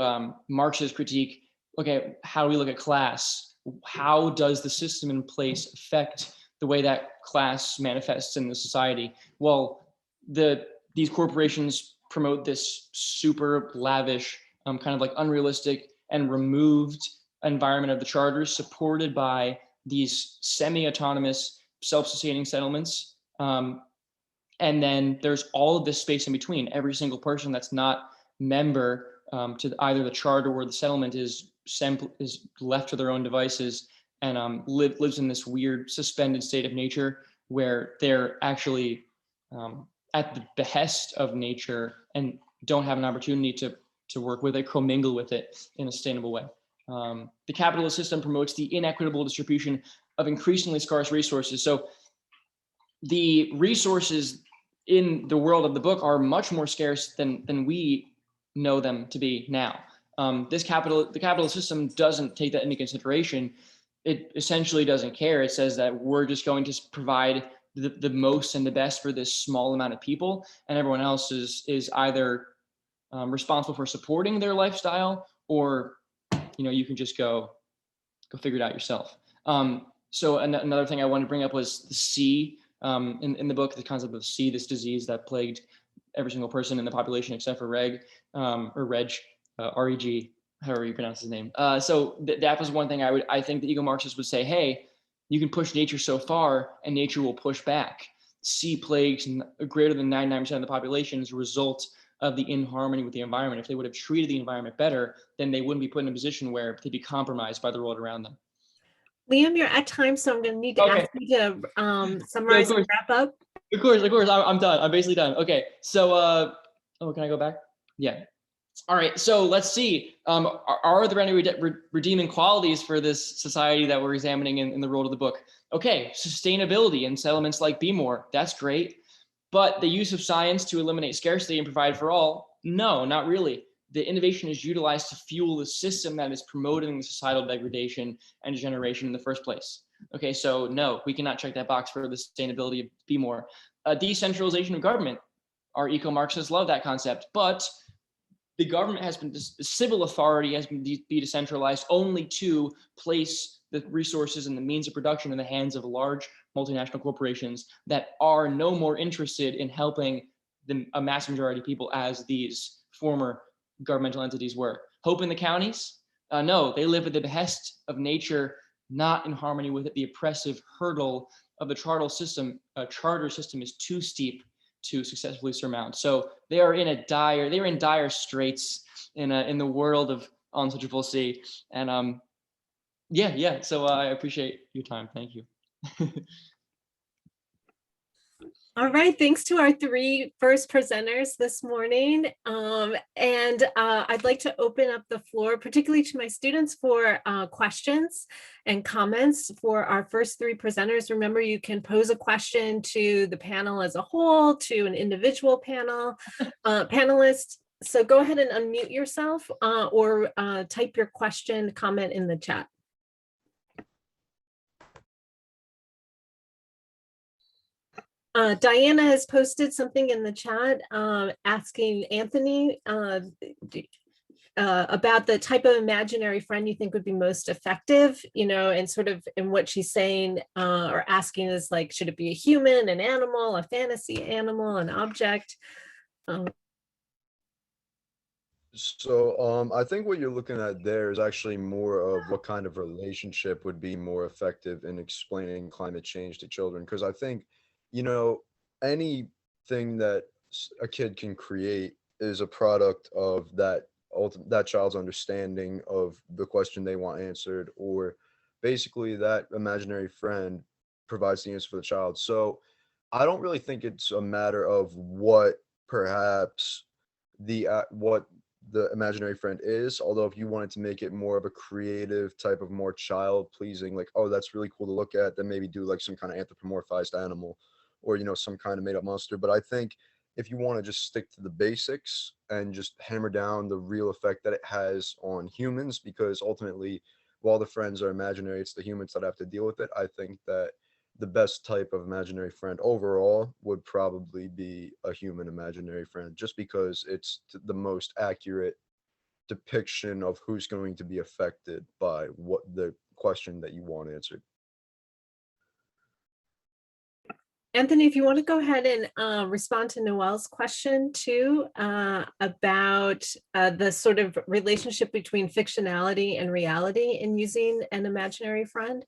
Marxist critique. Okay, how do we look at class? How does the system in place affect the way that class manifests in the society? Well, these corporations promote this super lavish, kind of like unrealistic and removed environment of the charters, supported by these semi-autonomous, self-sustaining settlements. And then there's all of this space in between. Every single person that's not member to either the charter or the settlement is left to their own devices and lives in this weird suspended state of nature where they're actually at the behest of nature and don't have an opportunity to work with it, commingle with it in a sustainable way. The capitalist system promotes the inequitable distribution of increasingly scarce resources. So the resources in the world of the book are much more scarce than we know them to be now. The capitalist system doesn't take that into consideration. It essentially doesn't care. It says that we're just going to provide the most and the best for this small amount of people, and everyone else is either responsible for supporting their lifestyle, or you can just go figure it out yourself. So another thing I wanted to bring up was the C in the book, the concept of C, this disease that plagued every single person in the population except for Reg, R-E-G, however you pronounce his name. So that was one thing I think the Eco-Marxists would say, hey, you can push nature so far and nature will push back. C plagues greater than 99% of the population as a result of the inharmony with the environment. If they would have treated the environment better, then they wouldn't be put in a position where they'd be compromised by the world around them. Liam, you're at time, so I'm going to need to ask you to summarize and wrap up. Of course. I'm done. I'm basically done. Okay. So, can I go back? Yeah. All right. So let's see. Are there any redeeming qualities for this society that we're examining in the world of the book? Okay. Sustainability in settlements like Be More. That's great. But the use of science to eliminate scarcity and provide for all? No, not really. The innovation is utilized to fuel the system that is promoting the societal degradation and degeneration in the first place. Okay, so no, we cannot check that box for the sustainability of Be More. Decentralization of government. Our eco-Marxists love that concept, but the government has been, the civil authority has been decentralized only to place the resources and the means of production in the hands of large multinational corporations that are no more interested in helping a mass majority of people as these former governmental entities were. Hope in the counties? No, they live at the behest of nature, not in harmony with it. The oppressive hurdle of the charter system is too steep to successfully surmount. So they are in dire straits in the world of Untouchable Sea. And so I appreciate your time. Thank you. All right, thanks to our three first presenters this morning. I'd like to open up the floor, particularly to my students, for questions and comments for our first three presenters. Remember, you can pose a question to the panel as a whole, to an individual panelist. So go ahead and unmute yourself or type your question, comment in the chat. Diana has posted something in the chat asking Anthony about the type of imaginary friend you think would be most effective, and sort of in what she's saying or asking is like, should it be a human, an animal, a fantasy animal, an object? So I think what you're looking at there is actually more of what kind of relationship would be more effective in explaining climate change to children. Because I think, anything that a kid can create is a product of that child's understanding of the question they want answered, or basically that imaginary friend provides the answer for the child. So I don't really think it's a matter of what perhaps what the imaginary friend is. Although if you wanted to make it more of a creative type of more child pleasing, like, oh, that's really cool to look at, then maybe do like some kind of anthropomorphized animal or, you know, some kind of made up monster. But I think if you want to just stick to the basics and just hammer down the real effect that it has on humans, because ultimately, while the friends are imaginary, it's the humans that have to deal with it. I think that the best type of imaginary friend overall would probably be a human imaginary friend, just because it's the most accurate depiction of who's going to be affected by what the question that you want answered. Anthony, if you want to go ahead and respond to Noelle's question too, about the sort of relationship between fictionality and reality in using an imaginary friend.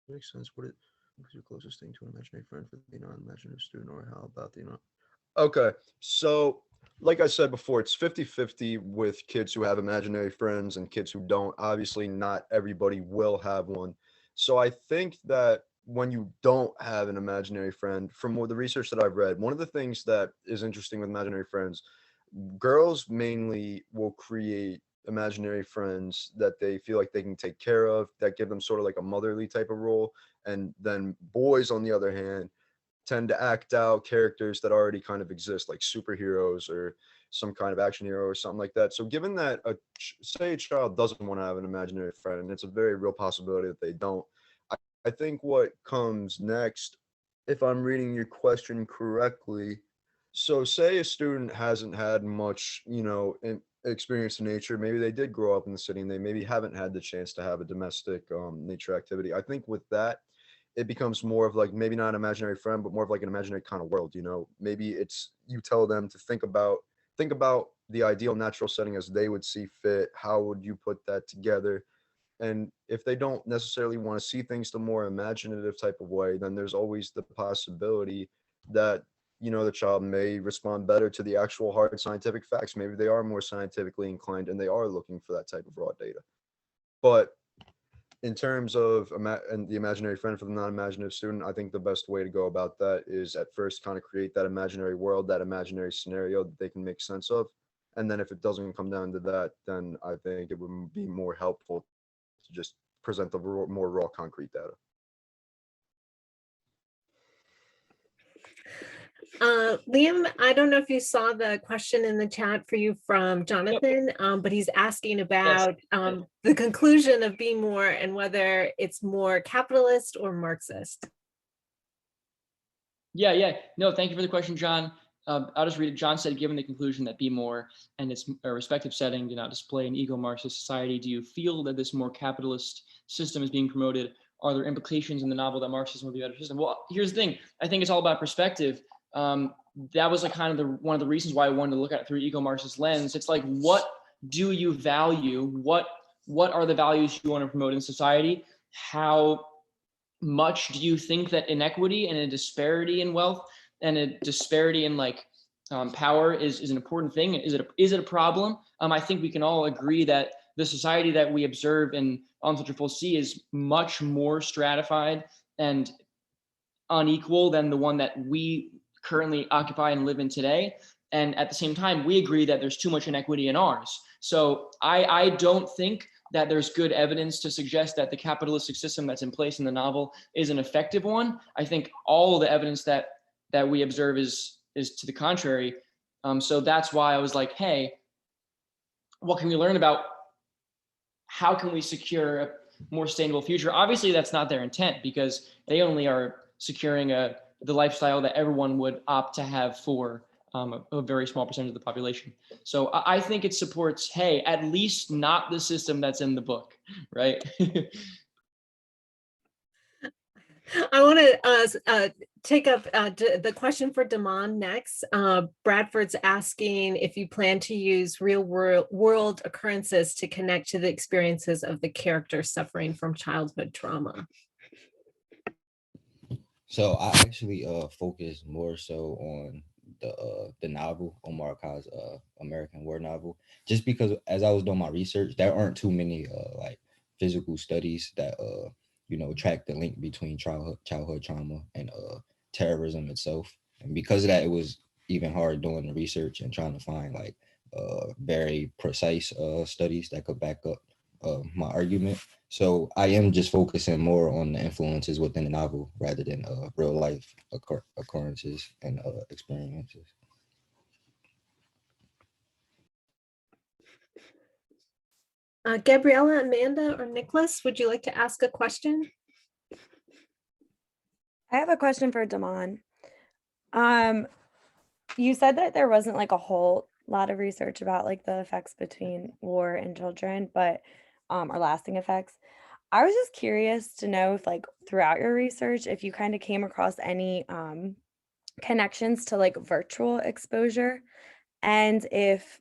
Makes sense. What's your closest thing to an imaginary friend for the non-imaginative student, or how about the Okay, so like I said before, it's 50-50 with kids who have imaginary friends and kids who don't. Obviously, not everybody will have one. So I think that when you don't have an imaginary friend, from what the research that I've read, one of the things that is interesting with imaginary friends, girls mainly will create imaginary friends that they feel like they can take care of, that give them sort of like a motherly type of role. And then boys, on the other hand, tend to act out characters that already kind of exist, like superheroes or some kind of action hero or something like that. So given that say a child doesn't want to have an imaginary friend, and it's a very real possibility that they don't, I think what comes next, if I'm reading your question correctly, so say a student hasn't had much, you know, experience in nature. Maybe they did grow up in the city and they maybe haven't had the chance to have a domestic nature activity. I think with that, it becomes more of like maybe not an imaginary friend, but more of like an imaginary kind of world. You know, maybe it's you tell them to think about the ideal natural setting as they would see fit. How would you put that together? And if they don't necessarily want to see things the more imaginative type of way, then there's always the possibility that, you know, the child may respond better to the actual hard scientific facts. Maybe they are more scientifically inclined and they are looking for that type of raw data. But in terms of and the imaginary friend for the non-imaginative student, I think the best way to go about that is at first kind of create that imaginary world, that imaginary scenario that they can make sense of. And then if it doesn't come down to that, then I think it would be more helpful to just present the more raw concrete data. Liam, I don't know if you saw the question in the chat for you from Jonathan, but he's asking about the conclusion of Be More and whether it's more capitalist or Marxist. Yeah. No, thank you for the question, John. I'll just read it. John said, given the conclusion that Be More and its respective setting do not display an eco-Marxist society, do you feel that this more capitalist system is being promoted? Are there implications in the novel that Marxism would be a better system? Well, here's the thing. I think it's all about perspective. That was like kind of one of the reasons why I wanted to look at it through eco-Marxist lens. It's like, what do you value? What are the values you want to promote in society? How much do you think that inequity and a disparity in wealth and a disparity in like power is an important thing? Is it a problem? I think we can all agree that the society that we observe in Untitled C is much more stratified and unequal than the one that we currently occupy and live in today. And at the same time, we agree that there's too much inequity in ours. So I don't think that there's good evidence to suggest that the capitalistic system that's in place in the novel is an effective one. I think all of the evidence that we observe is to the contrary. So that's why I was like, hey, what can we learn about how can we secure a more sustainable future? Obviously, that's not their intent, because they only are securing the lifestyle that everyone would opt to have for a very small percentage of the population. So I think it supports, hey, at least not the system that's in the book, right? I want to take up the question for Damon next. Bradford's asking if you plan to use real world occurrences to connect to the experiences of the characters suffering from childhood trauma. So I actually focus more so on the novel, Omar Khan's American War novel, just because as I was doing my research, there aren't too many like physical studies that track the link between childhood trauma and terrorism itself. And because of that, it was even hard doing the research and trying to find like very precise studies that could back up my argument. So I am just focusing more on the influences within the novel rather than real life occurrences and experiences. Gabriella, Amanda, or Nicholas, would you like to ask a question? I have a question for Damon. You said that there wasn't like a whole lot of research about like the effects between war and children, but or lasting effects. I was just curious to know if like throughout your research, if you kind of came across any connections to like virtual exposure, and if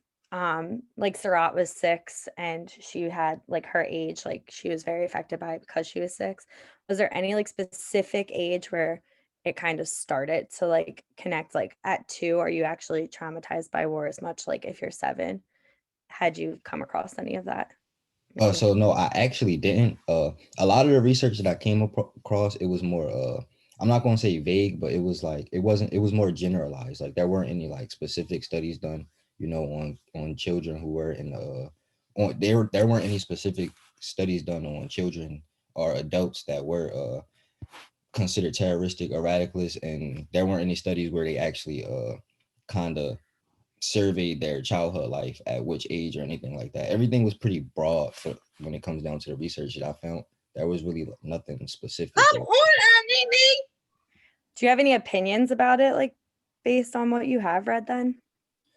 like Sarat was 6 and she had like her age, like she was very affected by it because she was 6. Was there any like specific age where it kind of started to like connect? Like at 2, are you actually traumatized by war as much? Like if you're 7, had you come across any of that? So no, I actually didn't. A lot of the research that I came across, it was more I'm not going to say vague, but it was like it was more generalized. Like there weren't any like specific studies done, you know, on children who were in there weren't any specific studies done on children or adults that were considered terroristic or radicalist, and there weren't any studies where they actually kind of surveyed their childhood life at which age or anything like that. Everything was pretty broad for when it comes down to the research that I found. There was really nothing specific. Do you have any opinions about it, like based on what you have read then?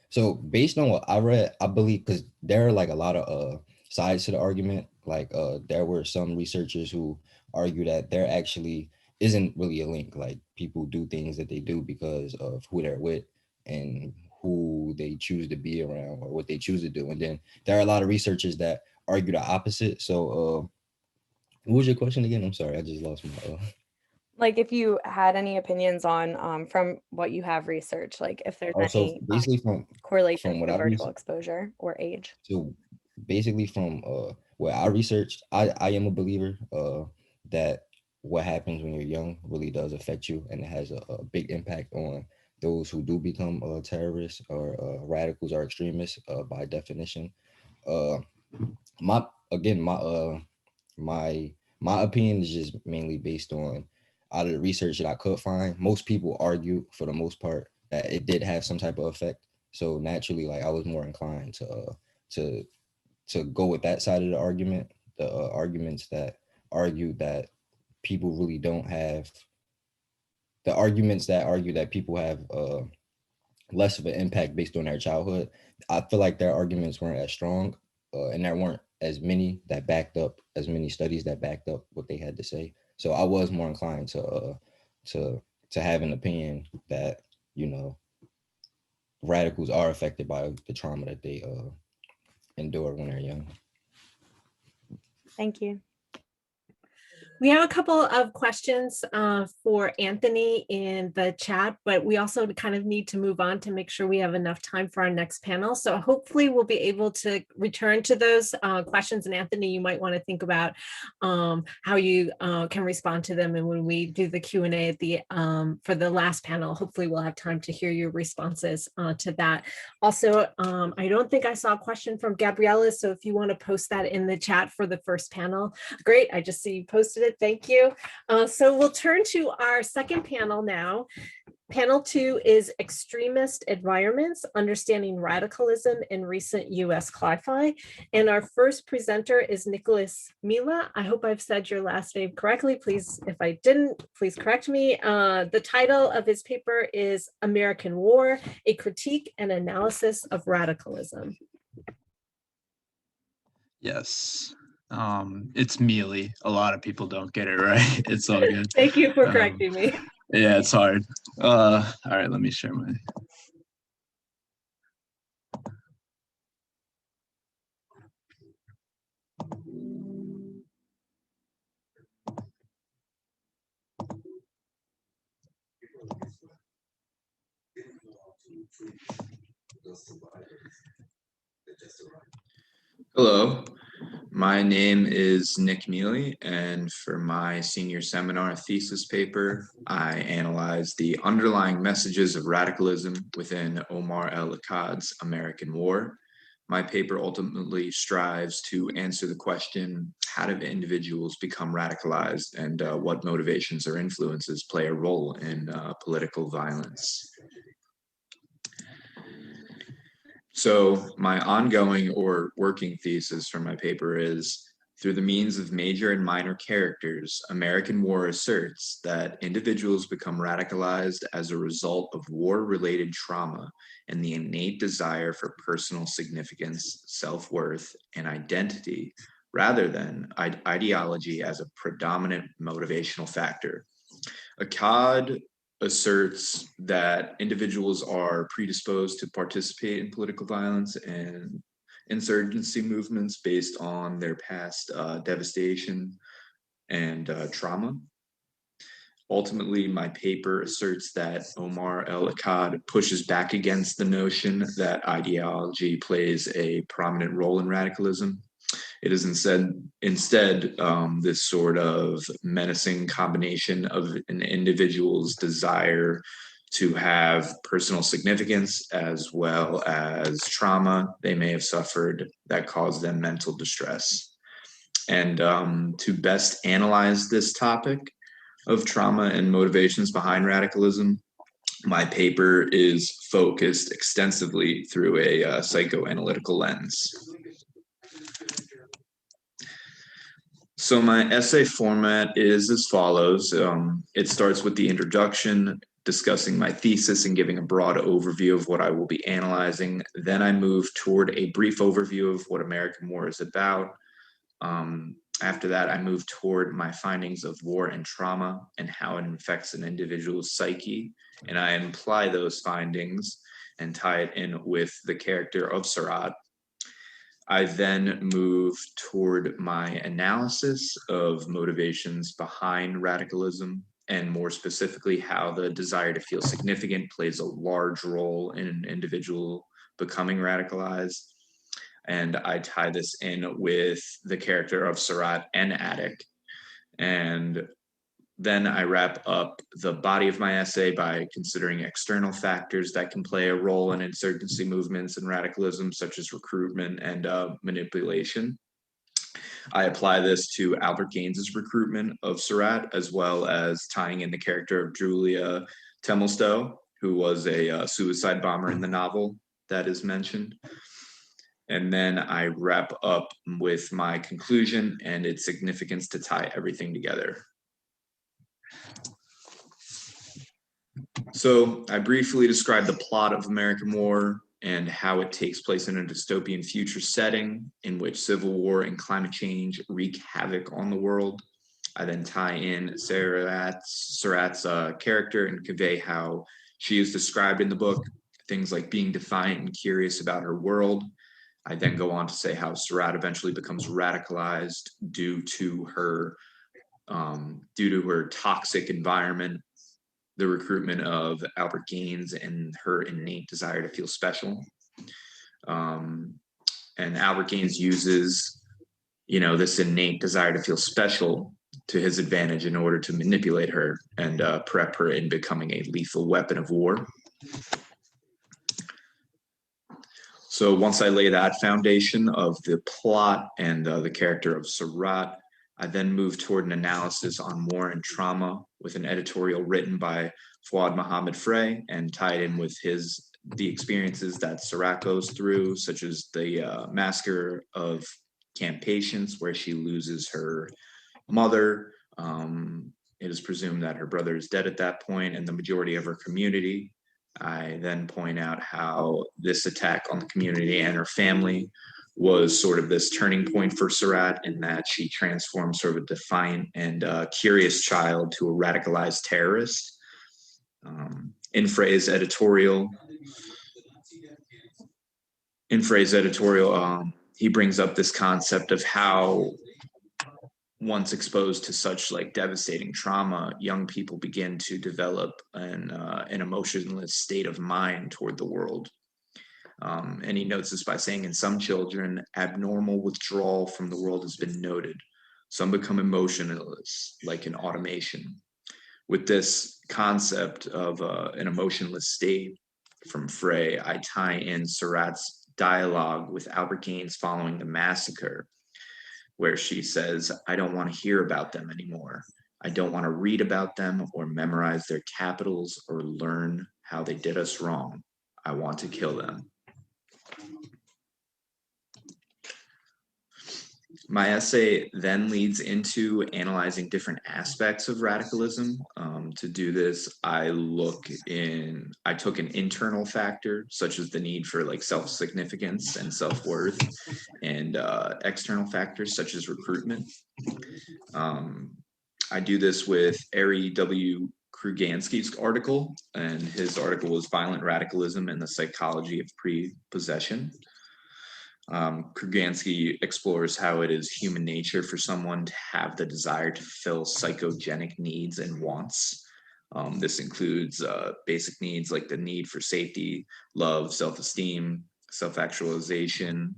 So based on what I read, I believe, because there are like a lot of sides to the argument. Like there were some researchers who argue that there actually isn't really a link. Like people do things that they do because of who they're with and who they choose to be around or what they choose to do. And then there are a lot of researchers that argue the opposite. So what was your question again? I'm sorry, I just lost my Like if you had any opinions on from what you have researched, like if there's so any basically correlation from what to I virtual researched, exposure or age. so basically from what I researched, I am a believer that what happens when you're young really does affect you, and it has a big impact on those who do become terrorists or radicals or extremists by definition. Uh, my again my opinion is just mainly based on out of the research that I could find. Most people argue for the most part that it did have some type of effect. So naturally, like I was more inclined to go with that side of the argument. The arguments that argue that people really don't have the arguments that argue that people have less of an impact based on their childhood. I feel like their arguments weren't as strong, and there weren't as many studies that backed up what they had to say. So I was more inclined to have an opinion that, you know, radicals are affected by the trauma that they endure when they're young. Thank you. We have a couple of questions for Anthony in the chat, but we also kind of need to move on to make sure we have enough time for our next panel. So hopefully we'll be able to return to those questions. And Anthony, you might want to think about how you can respond to them. And when we do the Q&A at the for the last panel, hopefully we'll have time to hear your responses to that. Also, I don't think I saw a question from Gabriella. So if you want to post that in the chat for the first panel, great. I just see you posted it. Thank you. So we'll turn to our second panel now. Panel 2 is Extremist Environments, Understanding Radicalism in Recent U.S. Cli-Fi. And our first presenter is Nicholas Miele. I hope I've said your last name correctly. Please, if I didn't, please correct me. The title of his paper is American War, A Critique and Analysis of Radicalism. Yes. It's Miele. A lot of people don't get it right. It's all good. Thank you for correcting me. Yeah, it's hard. All right, let me share my. Hello, My name is Nick Miele, and for my senior seminar thesis paper, I analyzed the underlying messages of radicalism within Omar el-Akkad's American War. My paper ultimately strives to answer the question, how do individuals become radicalized, and what motivations or influences play a role in political violence? So my ongoing or working thesis for my paper is, through the means of major and minor characters, American War asserts that individuals become radicalized as a result of war-related trauma and the innate desire for personal significance, self-worth, and identity, rather than ideology as a predominant motivational factor. Akkad asserts that individuals are predisposed to participate in political violence and insurgency movements based on their past devastation and trauma. Ultimately, my paper asserts that Omar el-Akkad pushes back against the notion that ideology plays a prominent role in radicalism. It is instead this sort of menacing combination of an individual's desire to have personal significance as well as trauma they may have suffered that caused them mental distress. And to best analyze this topic of trauma and motivations behind radicalism, my paper is focused extensively through a psychoanalytical lens. So my essay format is as follows. It starts with the introduction, discussing my thesis and giving a broad overview of what I will be analyzing. Then I move toward a brief overview of what American War is about. After that, I move toward my findings of war and trauma and how it affects an individual's psyche. And I imply those findings and tie it in with the character of Surratt. I then move toward my analysis of motivations behind radicalism, and more specifically, how the desire to feel significant plays a large role in an individual becoming radicalized. And I tie this in with the character of Surratt and Attic. And then I wrap up the body of my essay by considering external factors that can play a role in insurgency movements and radicalism, such as recruitment and manipulation. I apply this to Albert Gaines's recruitment of Surratt, as well as tying in the character of Julia Temelstow, who was a suicide bomber in the novel that is mentioned. And then I wrap up with my conclusion and its significance to tie everything together. So I briefly described the plot of American War and how it takes place in a dystopian future setting in which civil war and climate change wreak havoc on the world. I then tie in Surratt's character and convey how she is described in the book, things like being defiant and curious about her world. I then go on to say how Surratt eventually becomes radicalized due to her toxic environment, the recruitment of Albert Gaines, and her innate desire to feel special. And Albert Gaines uses, this innate desire to feel special to his advantage in order to manipulate her and prep her in becoming a lethal weapon of war. So once I lay that foundation of the plot and the character of Surratt, I then moved toward an analysis on war and trauma with an editorial written by Fouad Mohammed Frey and tied in with the experiences that Surratt goes through, such as the massacre of Camp Patience, where she loses her mother. It is presumed that her brother is dead at that point, and the majority of her community. I then point out how this attack on the community and her family was sort of this turning point for Surratt, in that she transformed sort of a defiant and curious child to a radicalized terrorist. In Frey's editorial, he brings up this concept of how once exposed to such devastating trauma, young people begin to develop an emotionless state of mind toward the world. And he notes this by saying, in some children, abnormal withdrawal from the world has been noted. Some become emotionless, like an automation. With this concept of an emotionless state from Frey, I tie in Surratt's dialogue with Albert Gaines following the massacre, where she says, I don't want to hear about them anymore. I don't want to read about them or memorize their capitals or learn how they did us wrong. I want to kill them. My essay then leads into analyzing different aspects of radicalism. To do this, I took an internal factor, such as the need for like self-significance and self-worth, and external factors such as recruitment. I do this with Ari W. Krugansky's article, and his article was Violent Radicalism and the Psychology of Prepossession. Krugansky explores how it is human nature for someone to have the desire to fulfill psychogenic needs and wants. This includes basic needs like the need for safety, love, self-esteem, self-actualization,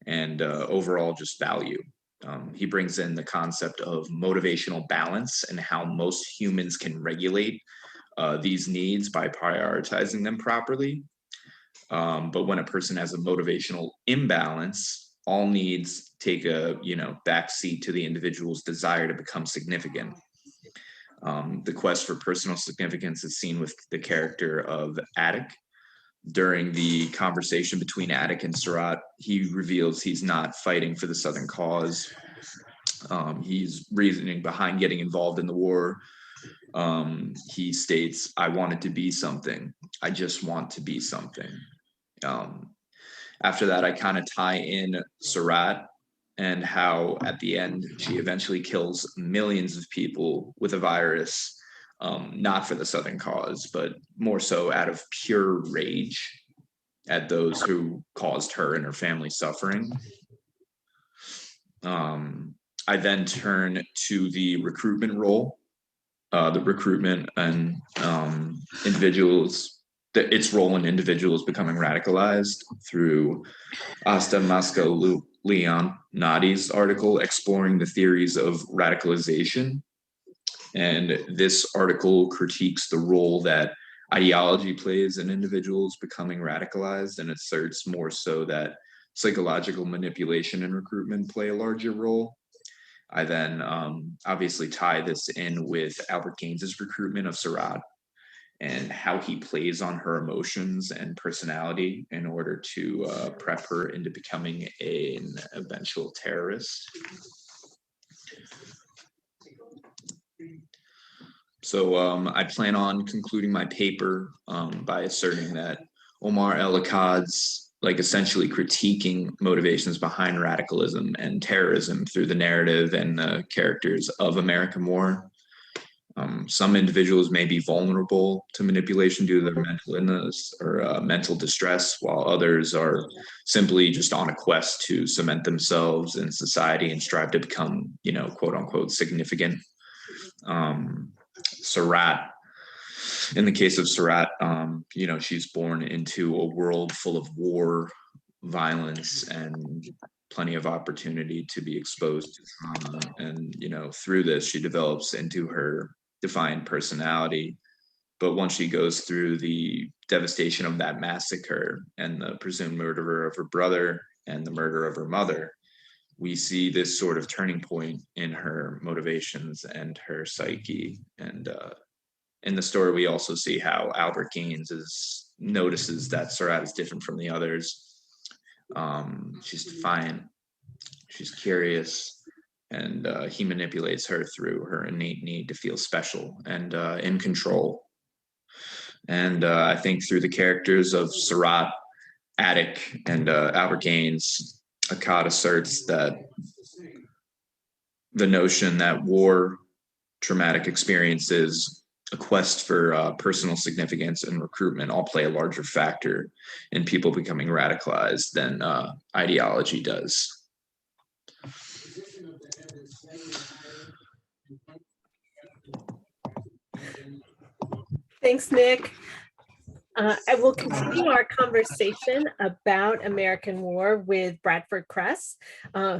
and overall just value. He brings in the concept of motivational balance and how most humans can regulate these needs by prioritizing them properly. But when a person has a motivational imbalance, all needs take a backseat to the individual's desire to become significant. The quest for personal significance is seen with the character of Attic. During the conversation between Attic and Surratt, he reveals he's not fighting for the Southern cause. He's reasoning behind getting involved in the war. He states, I wanted to be something. I just want to be something. After that, I kind of tie in Surratt and how at the end she eventually kills millions of people with a virus, not for the Southern cause, but more so out of pure rage at those who caused her and her family suffering. I then turn to the recruitment role, the recruitment and individuals, its role in individuals becoming radicalized through Asta Masca-Leonati's article, Exploring the Theories of Radicalization. And this article critiques the role that ideology plays in individuals becoming radicalized, and asserts more so that psychological manipulation and recruitment play a larger role. I then obviously tie this in with Albert Gaines's recruitment of Surratt and how he plays on her emotions and personality in order to prep her into becoming an eventual terrorist. So I plan on concluding my paper by asserting that Omar El-Akkad's essentially critiquing motivations behind radicalism and terrorism through the narrative and the characters of American War. Some individuals may be vulnerable to manipulation due to their mental illness or mental distress, while others are simply just on a quest to cement themselves in society and strive to become, quote unquote, significant. Surratt, in the case of Surratt, she's born into a world full of war, violence, and plenty of opportunity to be exposed to trauma. And, through this, she develops into her defined personality. But once she goes through the devastation of that massacre and the presumed murderer of her brother and the murder of her mother, we see this sort of turning point in her motivations and her psyche. And in the story, we also see how Albert Gaines notices that Surratt is different from the others. She's defiant, she's curious, and he manipulates her through her innate need to feel special and in control. And I think through the characters of Surratt, Attic, and Albert Gaines, Akkad asserts that the notion that war, traumatic experiences, a quest for personal significance, and recruitment all play a larger factor in people becoming radicalized than ideology does. Thanks, Nick. I will continue our conversation about American War with Bradford Cress,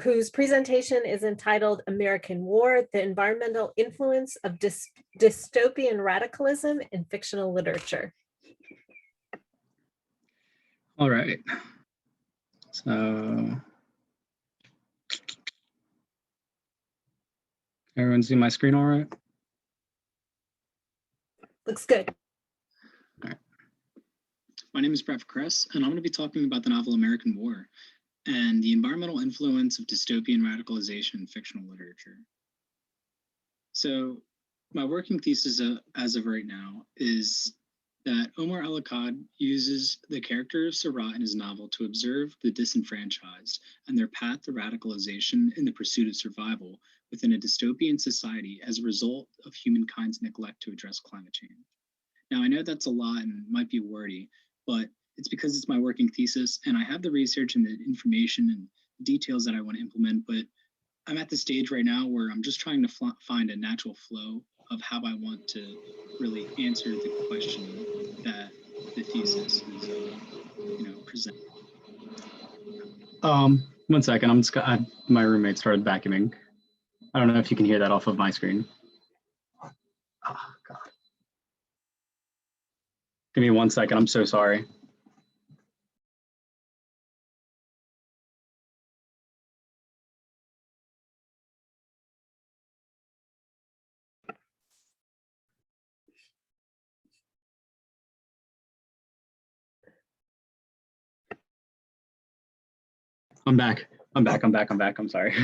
whose presentation is entitled American War, the Environmental Influence of Dystopian Radicalism in Fictional Literature. All right. So, everyone see my screen all right? Looks good. All right. My name is Bradford Cress, and I'm going to be talking about the novel American War and the environmental influence of dystopian radicalization in fictional literature. So, my working thesis as of right now is that Omar El-Akkad uses the character of Surratt in his novel to observe the disenfranchised and their path to radicalization in the pursuit of survival within a dystopian society as a result of humankind's neglect to address climate change. Now, I know that's a lot and might be wordy, but it's because it's my working thesis and I have the research and the information and details that I want to implement, but I'm at the stage right now where I'm just trying to find a natural flow of how I want to really answer the question that the thesis is, presenting. 1 second, I'm just my roommate started vacuuming. I don't know if you can hear that off of my screen. Oh, God. Give me 1 second, I'm so sorry. I'm back. I'm sorry.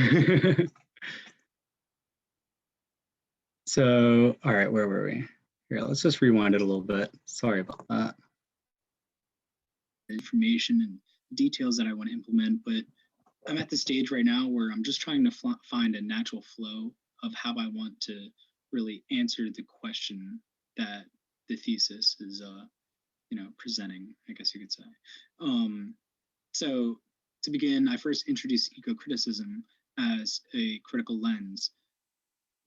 So, all right, where were we? Here, let's just rewind it a little bit. Sorry about that. Information and details that I want to implement, but I'm at the stage right now where I'm just trying to find a natural flow of how I want to really answer the question that the thesis is, presenting, I guess you could say. So to begin, I first introduced eco-criticism as a critical lens.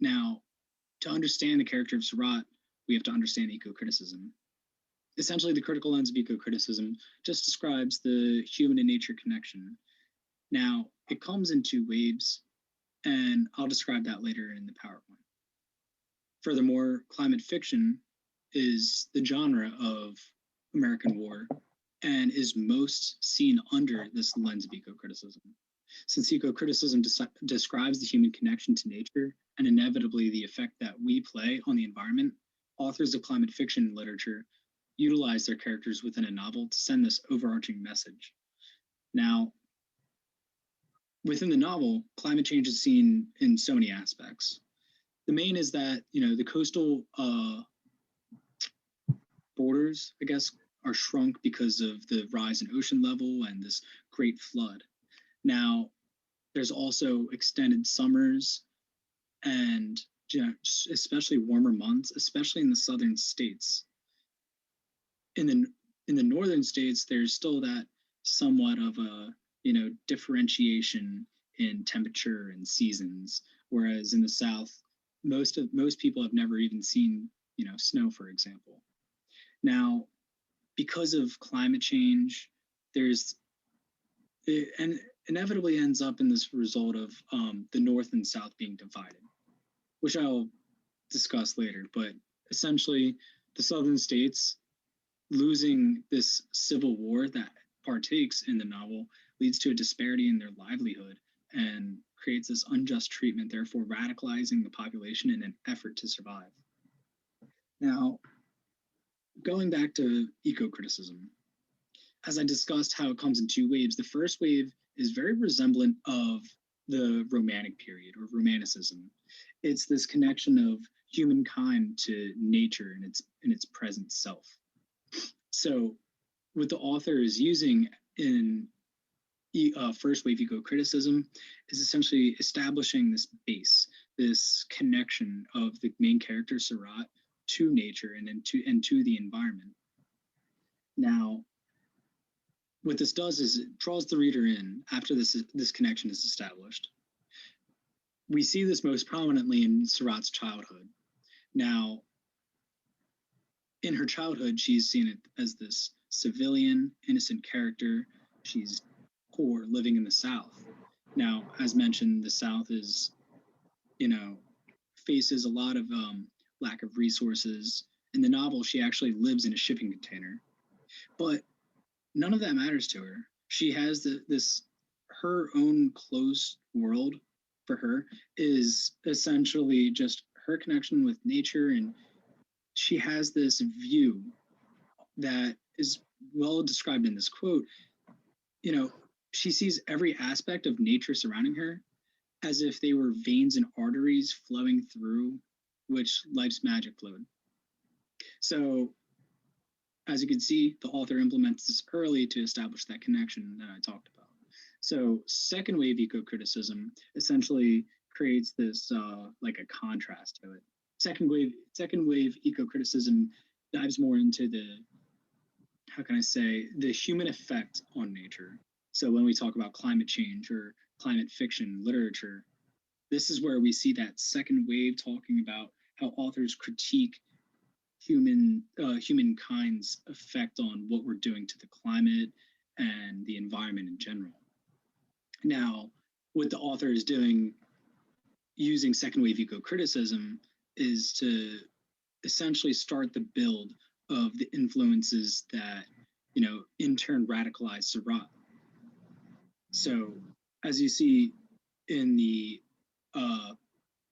Now, to understand the character of Surratt, we have to understand eco-criticism. Essentially, the critical lens of eco-criticism just describes the human and nature connection. Now, it comes in 2 waves, and I'll describe that later in the PowerPoint. Furthermore, climate fiction is the genre of American War and is most seen under this lens of eco-criticism. Since eco-criticism describes the human connection to nature and inevitably the effect that we play on the environment, authors of climate fiction literature utilize their characters within a novel to send this overarching message. Now, within the novel, climate change is seen in so many aspects. The main is that, the coastal borders, I guess, are shrunk because of the rise in ocean level and this great flood. Now, there's also extended summers and especially warmer months, especially in the southern states. In the northern states, there's still that somewhat of a differentiation in temperature and seasons, whereas in the south, most people have never even seen snow, for example. Now, because of climate change, and inevitably ends up in this result of the North and South being divided, which I'll discuss later. But essentially, the southern states losing this civil war that partakes in the novel leads to a disparity in their livelihood and creates this unjust treatment, therefore radicalizing the population in an effort to survive. Now, going back to eco-criticism, as I discussed how it comes in 2 waves, the first wave is very resemblant of the Romantic period or Romanticism. It's this connection of humankind to nature in its present self. So what the author is using in first wave eco-criticism is essentially establishing this base, this connection of the main character Surratt to nature and to the environment. Now, what this does is it draws the reader in after this connection is established. We see this most prominently in Surratt's childhood. Now, in her childhood, she's seen it as this civilian, innocent character. She's poor, living in the South. Now, as mentioned, the South is, faces a lot of lack of resources. In the novel, she actually lives in a shipping container, but none of that matters to her. She has her own close world. For her is essentially just her connection with nature, and she has this view that is well described in this quote. She sees every aspect of nature surrounding her as if they were veins and arteries flowing through which life's magic flowed. So, as you can see, the author implements this early to establish that connection that I talked about. So, second wave eco-criticism essentially creates this like a contrast to it. Second wave eco-criticism dives more into the human effect on nature. So when we talk about climate change or climate fiction literature, this is where we see that second wave talking about how authors critique humankind's effect on what we're doing to the climate and the environment in general. Now, what the author is doing using second wave eco-criticism is to essentially start the build of the influences that, in turn radicalize Seurat. So, as you see in the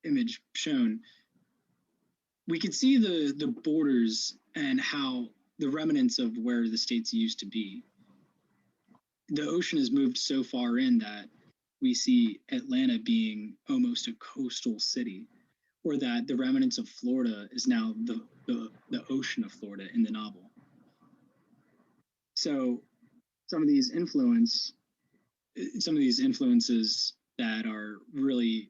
image shown, we can see the borders and how the remnants of where the states used to be. The ocean has moved so far in that we see Atlanta being almost a coastal city, or that the remnants of Florida is now the ocean of Florida in the novel. So some of these influences that are really,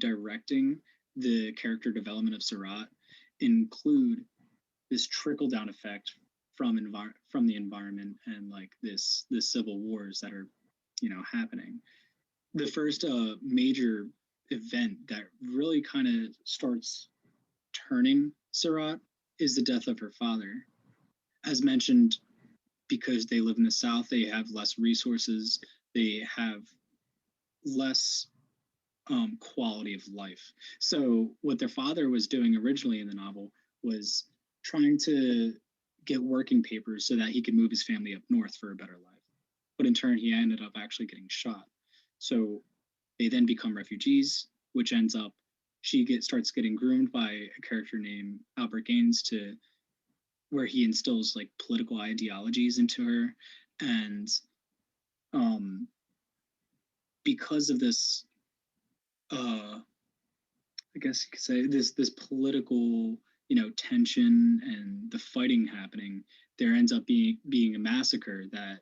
directing the character development of Seurat include this trickle down effect from the environment and like the civil wars that are, happening. The first major event that really kind of starts turning Seurat is the death of her father. As mentioned, because they live in the South, they have less resources, they have less quality of life. So what their father was doing originally in the novel was trying to get working papers so that he could move his family up north for a better life. But in turn, he ended up actually getting shot. So they then become refugees, which ends up, starts getting groomed by a character named Albert Gaines to where he instills like political ideologies into her. And because of this, I guess you could say this political, tension and the fighting happening, there ends up being a massacre that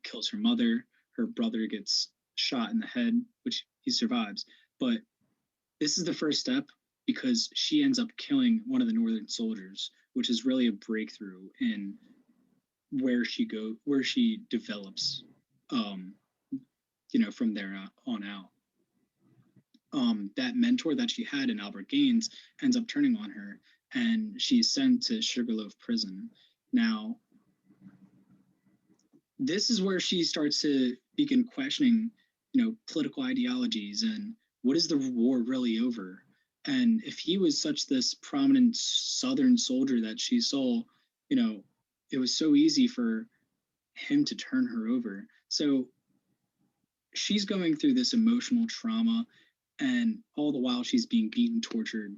kills her mother. Her brother gets shot in the head, which he survives. But this is the first step because she ends up killing one of the Northern soldiers, which is really a breakthrough in where she develops, from there on out. That mentor that she had in Albert Gaines ends up turning on her, and she's sent to Sugarloaf Prison. Now, this is where she starts to begin questioning, political ideologies and what is the war really over? And if he was this prominent Southern soldier that she saw, it was so easy for him to turn her over. So she's going through this emotional trauma, and all the while she's being beaten, tortured,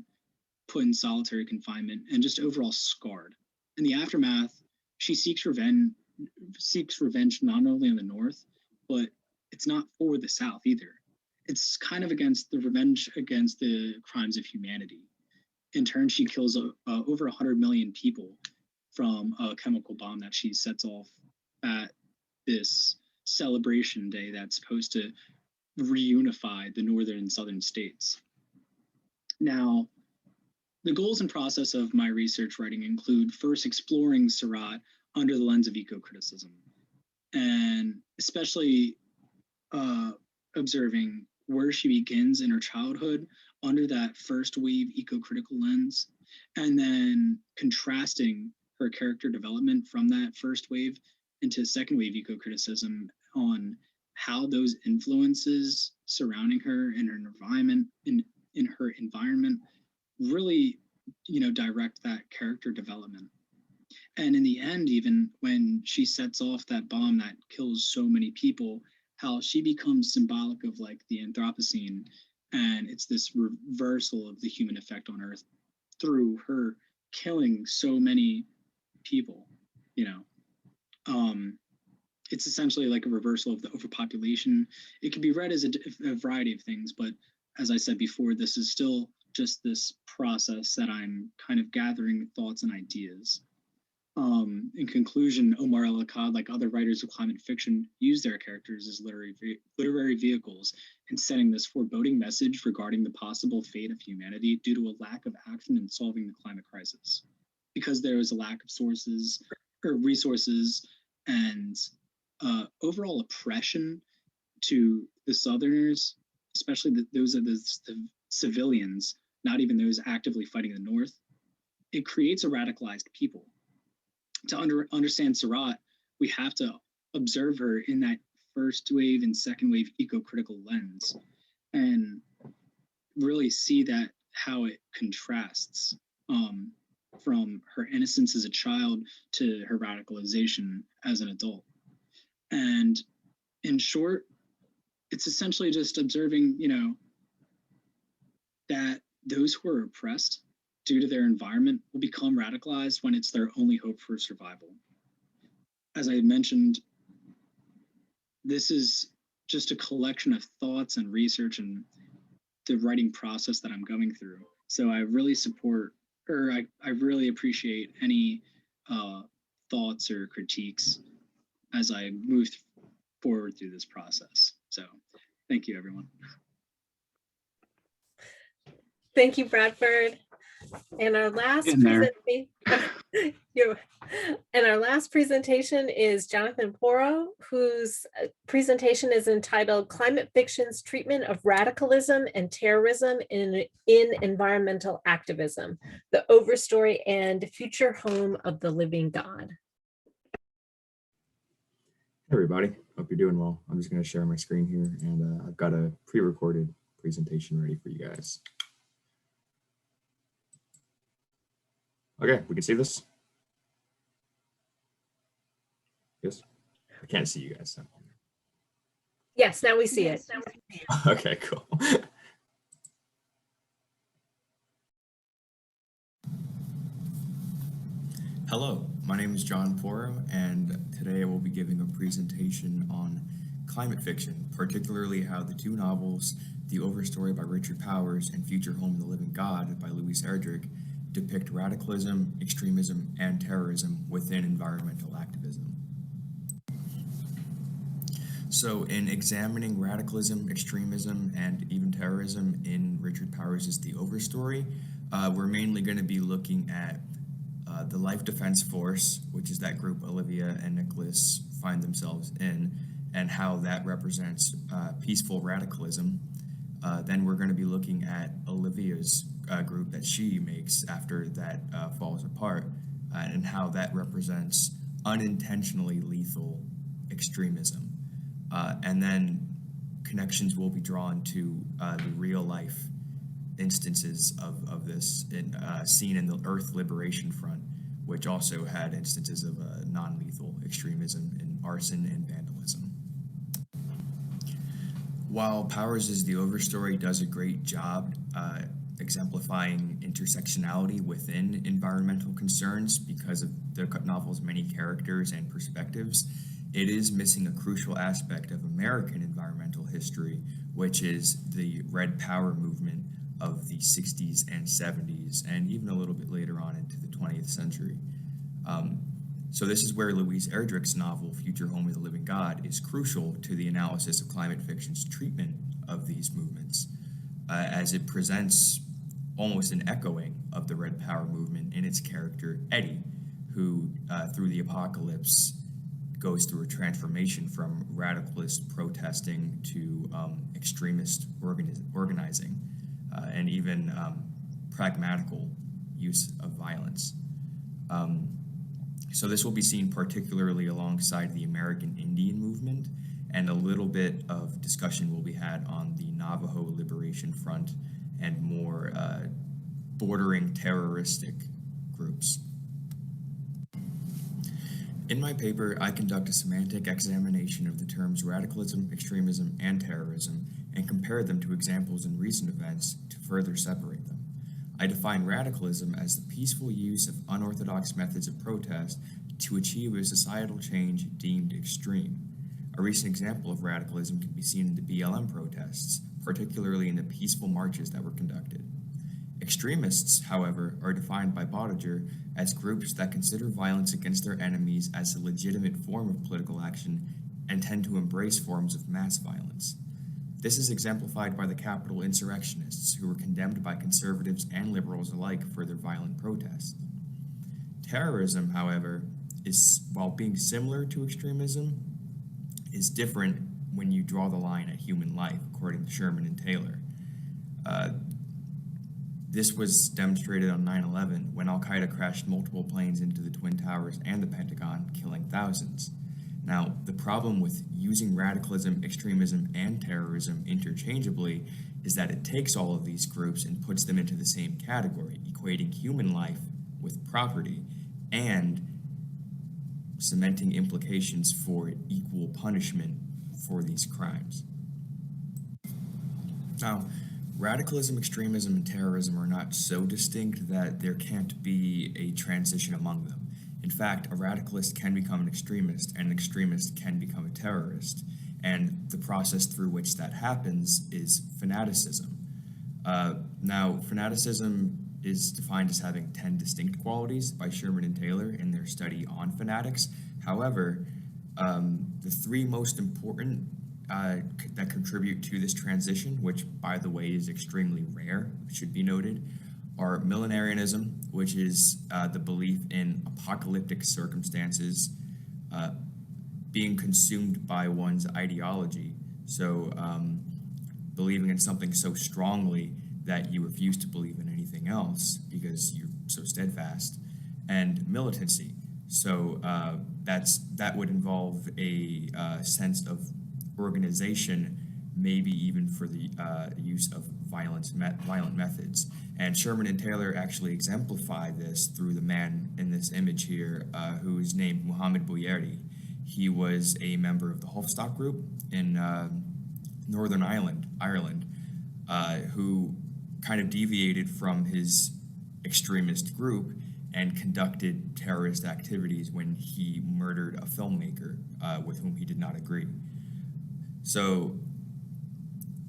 put in solitary confinement, and just overall scarred. In the aftermath, she seeks revenge not only on the North, but it's not for the South either. It's kind of against the crimes of humanity. In turn, she kills over 100 million people from a chemical bomb that she sets off at this celebration day that's supposed to reunify the northern and southern states. Now, the goals and process of my research writing include first exploring Seurat under the lens of eco-criticism, and especially observing where she begins in her childhood under that first wave eco-critical lens, And then contrasting her character development from that first wave into second wave eco-criticism on how those influences surrounding her and her environment in her environment really, direct that character development. And in the end, even when she sets off that bomb that kills so many people, how she becomes symbolic of like the Anthropocene, and it's this reversal of the human effect on Earth through her killing so many people. It's essentially like a reversal of the overpopulation. It can be read as a variety of things, but as I said before, this is still just this process that I'm kind of gathering thoughts and ideas. In conclusion, Omar El-Akkad, like other writers of climate fiction, use their characters as literary vehicles in setting this foreboding message regarding the possible fate of humanity due to a lack of action in solving the climate crisis. Because there is a lack of sources or resources and overall oppression to the Southerners, especially those of the civilians, not even those actively fighting the North, it creates a radicalized people. To understand Surratt, we have to observe her in that first wave and second wave eco-critical lens and really see that how it contrasts from her innocence as a child to her radicalization as an adult. And in short, it's essentially just observing, that those who are oppressed due to their environment will become radicalized when it's their only hope for survival. As I mentioned, this is just a collection of thoughts and research and the writing process that I'm going through. So I really support, or I really appreciate any thoughts or critiques as I move forward through this process. So thank you, everyone. Thank you, Bradford. And our last presentation is Jonathan Porro, whose presentation is entitled "Climate Fiction's Treatment of Radicalism and Terrorism in Environmental Activism: The Overstory and Future Home of the Living God." Hey everybody, hope you're doing well. I'm just going to share my screen here, and I've got a pre-recorded presentation ready for you guys. Okay, we can see this? Yes? I can't see you guys. So. Yes, now we see it. Okay, cool. Hello, my name is John Porro, and today I will be giving a presentation on climate fiction, particularly how the two novels, The Overstory by Richard Powers and Future Home of the Living God by Louise Erdrich, depict radicalism, extremism, and terrorism within environmental activism. So in examining radicalism, extremism, and even terrorism in Richard Powers' The Overstory, we're mainly going to be looking at the Life Defense Force, which is that group Olivia and Nicholas find themselves in, and how that represents peaceful radicalism. Then we're going to be looking at Olivia's group that she makes after that falls apart, and how that represents unintentionally lethal extremism. And then connections will be drawn to the real life instances of this seen in the Earth Liberation Front, which also had instances of non-lethal extremism in arson and vandalism. While Powers' The Overstory does a great job exemplifying intersectionality within environmental concerns because of the novel's many characters and perspectives, it is missing a crucial aspect of American environmental history, which is the Red Power movement of the 60s and 70s, and even a little bit later on into the 20th century. So this is where Louise Erdrich's novel, Future Home of the Living God, is crucial to the analysis of climate fiction's treatment of these movements, as it presents almost an echoing of the Red Power movement in its character, Eddie, who, through the apocalypse, goes through a transformation from radicalist protesting to extremist organizing, and even pragmatical use of violence. So this will be seen particularly alongside the American Indian movement, and a little bit of discussion will be had on the Navajo Liberation Front and more bordering terroristic groups. In my paper, I conduct a semantic examination of the terms radicalism, extremism, and terrorism, and compare them to examples in recent events to further separate them. I define radicalism as the peaceful use of unorthodox methods of protest to achieve a societal change deemed extreme. A recent example of radicalism can be seen in the BLM protests, particularly in the peaceful marches that were conducted. Extremists, however, are defined by Bodiger as groups that consider violence against their enemies as a legitimate form of political action and tend to embrace forms of mass violence. This is exemplified by the Capitol insurrectionists, who were condemned by conservatives and liberals alike for their violent protests. Terrorism, however, while being similar to extremism, is different when you draw the line at human life, according to Sherman and Taylor. This was demonstrated on 9/11 when Al-Qaeda crashed multiple planes into the Twin Towers and the Pentagon, killing thousands. Now, the problem with using radicalism, extremism, and terrorism interchangeably is that it takes all of these groups and puts them into the same category, equating human life with property and cementing implications for equal punishment for these crimes. Now, radicalism, extremism, and terrorism are not so distinct that there can't be a transition among them. In fact, a radicalist can become an extremist, and an extremist can become a terrorist. And the process through which that happens is fanaticism. Now, fanaticism is defined as having 10 distinct qualities by Sherman and Taylor in their study on fanatics. However, the three most important that contribute to this transition, which, by the way, is extremely rare, should be noted, are millenarianism, which is the belief in apocalyptic circumstances being consumed by one's ideology. So believing in something so strongly that you refuse to believe in anything else because you're so steadfast. And militancy. So that would involve a sense of organization, maybe even for the use of violent methods. And Sherman and Taylor actually exemplify this through the man in this image here, who is named Muhammad Bouyeri. He was a member of the Hofstad group in Northern Ireland, who kind of deviated from his extremist group and conducted terrorist activities when he murdered a filmmaker with whom he did not agree. So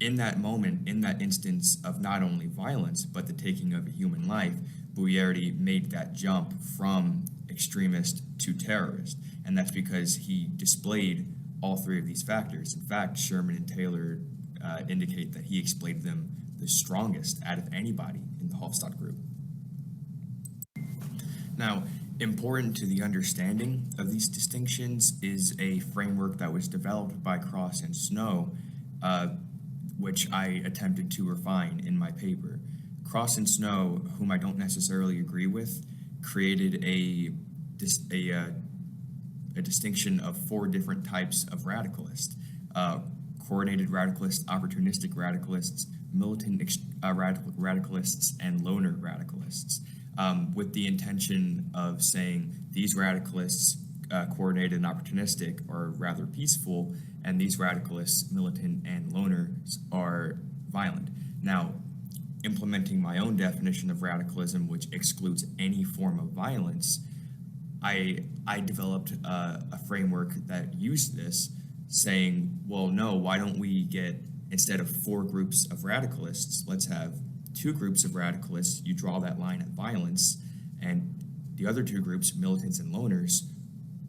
in that moment, in that instance of not only violence, but the taking of a human life, Bouyeri made that jump from extremist to terrorist. And that's because he displayed all three of these factors. In fact, Sherman and Taylor indicate that he displayed them the strongest out of anybody in the Hofstad group. Now, important to the understanding of these distinctions is a framework that was developed by Cross and Snow, which I attempted to refine in my paper. Cross and Snow, whom I don't necessarily agree with, created a distinction of 4 different types of radicalist: coordinated radicalists, opportunistic radicalists, militant radicalists, and loner radicalists, with the intention of saying these radicalists, coordinated and opportunistic, are rather peaceful, and these radicalists, militant and loners, are violent. Now, implementing my own definition of radicalism, which excludes any form of violence, I developed a framework that used this, saying, well, no, why don't we get, instead of 4 groups of radicalists, let's have 2 groups of radicalists. You draw that line at violence, and the other 2 groups, militants and loners,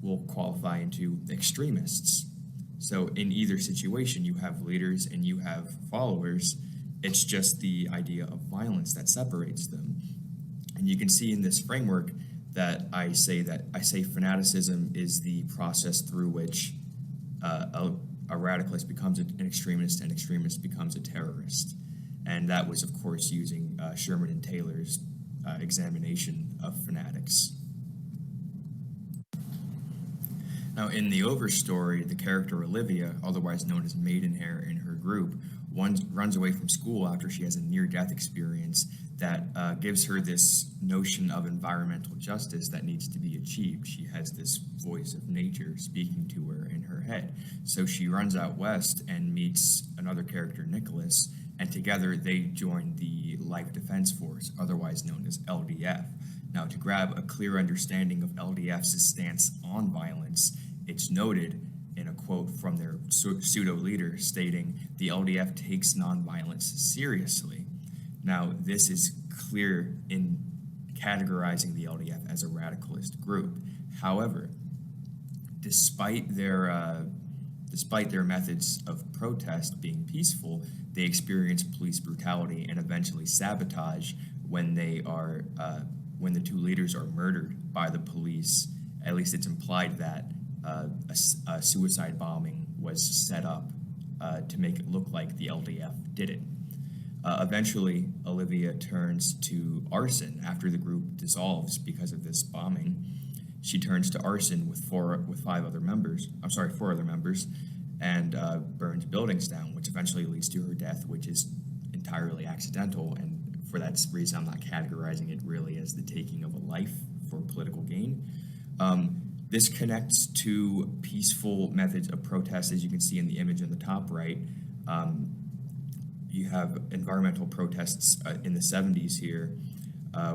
will qualify into extremists. So in either situation, you have leaders and you have followers. It's just the idea of violence that separates them. And you can see in this framework that I say fanaticism is the process through which a radicalist becomes an extremist, and extremist becomes a terrorist. And that was, of course, using Sherman and Taylor's examination of fanatics. Now, in the Overstory, the character Olivia, otherwise known as Maidenhair in her group, runs away from school after she has a near-death experience that gives her this notion of environmental justice that needs to be achieved. She has this voice of nature speaking to her in her head. So she runs out west and meets another character, Nicholas, and together they join the Life Defense Force, otherwise known as LDF. Now, to grab a clear understanding of LDF's stance on violence, it's noted in a quote from their pseudo-leader stating, "The LDF takes nonviolence seriously." Now, this is clear in categorizing the LDF as a radicalist group. However, despite their methods of protest being peaceful, they experience police brutality and eventually sabotage when when the two leaders are murdered by the police. At least it's implied that a suicide bombing was set up to make it look like the LDF did it. Eventually, Olivia turns to arson after the group dissolves because of this bombing. She turns to arson with four other members, and burns buildings down, which eventually leads to her death, which is entirely accidental. And for that reason, I'm not categorizing it really as the taking of a life for political gain. This connects to peaceful methods of protest, as you can see in the image on the top right. You have environmental protests in the 70s here,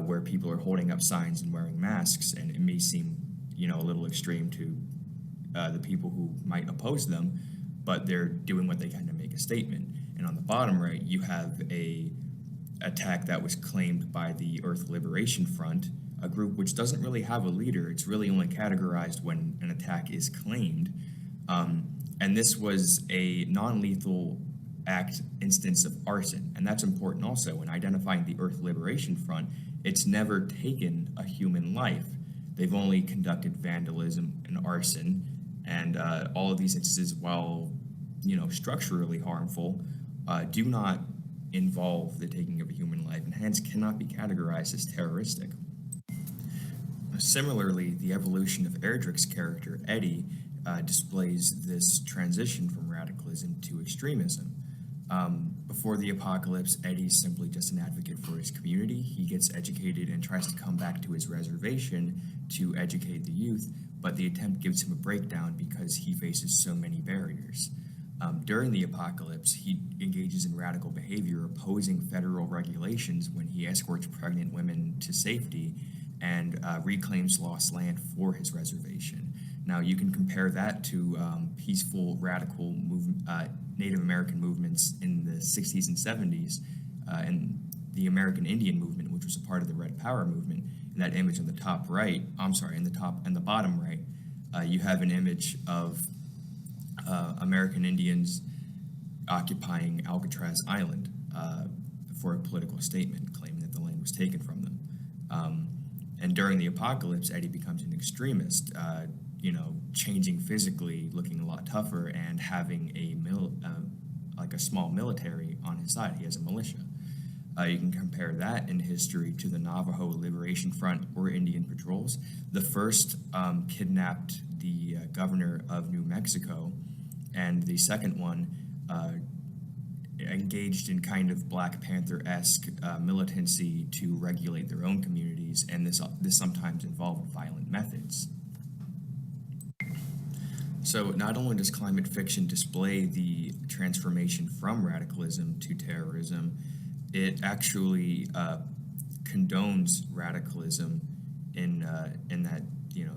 where people are holding up signs and wearing masks, and it may seem, a little extreme to the people who might oppose them, but they're doing what they can to make a statement. And on the bottom right, you have a attack that was claimed by the Earth Liberation Front, a group which doesn't really have a leader. It's really only categorized when an attack is claimed. And this was a non-lethal instance of arson. And that's important also in identifying the Earth Liberation Front. It's never taken a human life. They've only conducted vandalism and arson. And all of these instances, while structurally harmful, do not involve the taking of a human life and hence cannot be categorized as terroristic. Similarly, the evolution of Erdrich's character, Eddie, displays this transition from radicalism to extremism. Before the apocalypse, Eddie's simply just an advocate for his community. He gets educated and tries to come back to his reservation to educate the youth, but the attempt gives him a breakdown because he faces so many barriers. During the apocalypse, he engages in radical behavior, opposing federal regulations when he escorts pregnant women to safety and reclaims lost land for his reservation. Now, you can compare that to peaceful, radical Native American movements in the 60s and 70s, and the American Indian movement, which was a part of the Red Power movement. In that image on the top right, in the top and the bottom right, you have an image of American Indians occupying Alcatraz Island for a political statement, claiming that the land was taken from them. And during the apocalypse, Eddie becomes an extremist, changing physically, looking a lot tougher, and having a small military on his side. He has a militia. You can compare that in history to the Navajo Liberation Front or Indian Patrols. The first kidnapped the governor of New Mexico, and the second one engaged in kind of Black Panther-esque militancy to regulate their own communities, and this sometimes involved violent methods. So not only does climate fiction display the transformation from radicalism to terrorism, it actually condones radicalism in that,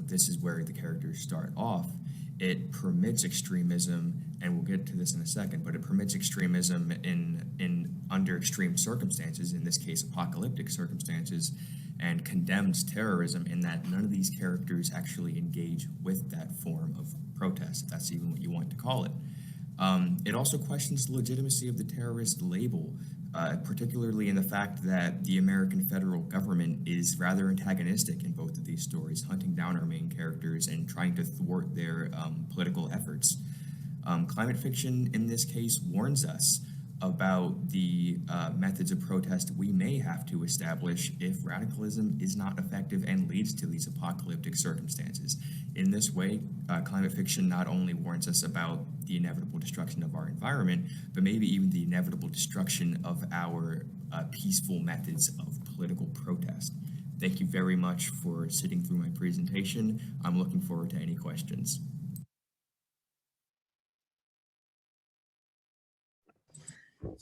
this is where the characters start off. It permits extremism, and we'll get to this in a second, but it permits extremism in under extreme circumstances, in this case apocalyptic circumstances, and condemns terrorism in that none of these characters actually engage with that form of protest, if that's even what you want to call it. It also questions the legitimacy of the terrorist label, particularly in the fact that the American federal government is rather antagonistic in both of these stories, hunting down our main characters and trying to thwart their political efforts. Climate fiction, in this case, warns us about the methods of protest we may have to establish if radicalism is not effective and leads to these apocalyptic circumstances. In this way, climate fiction not only warns us about the inevitable destruction of our environment, but maybe even the inevitable destruction of our peaceful methods of political protest. Thank you very much for sitting through my presentation. I'm looking forward to any questions.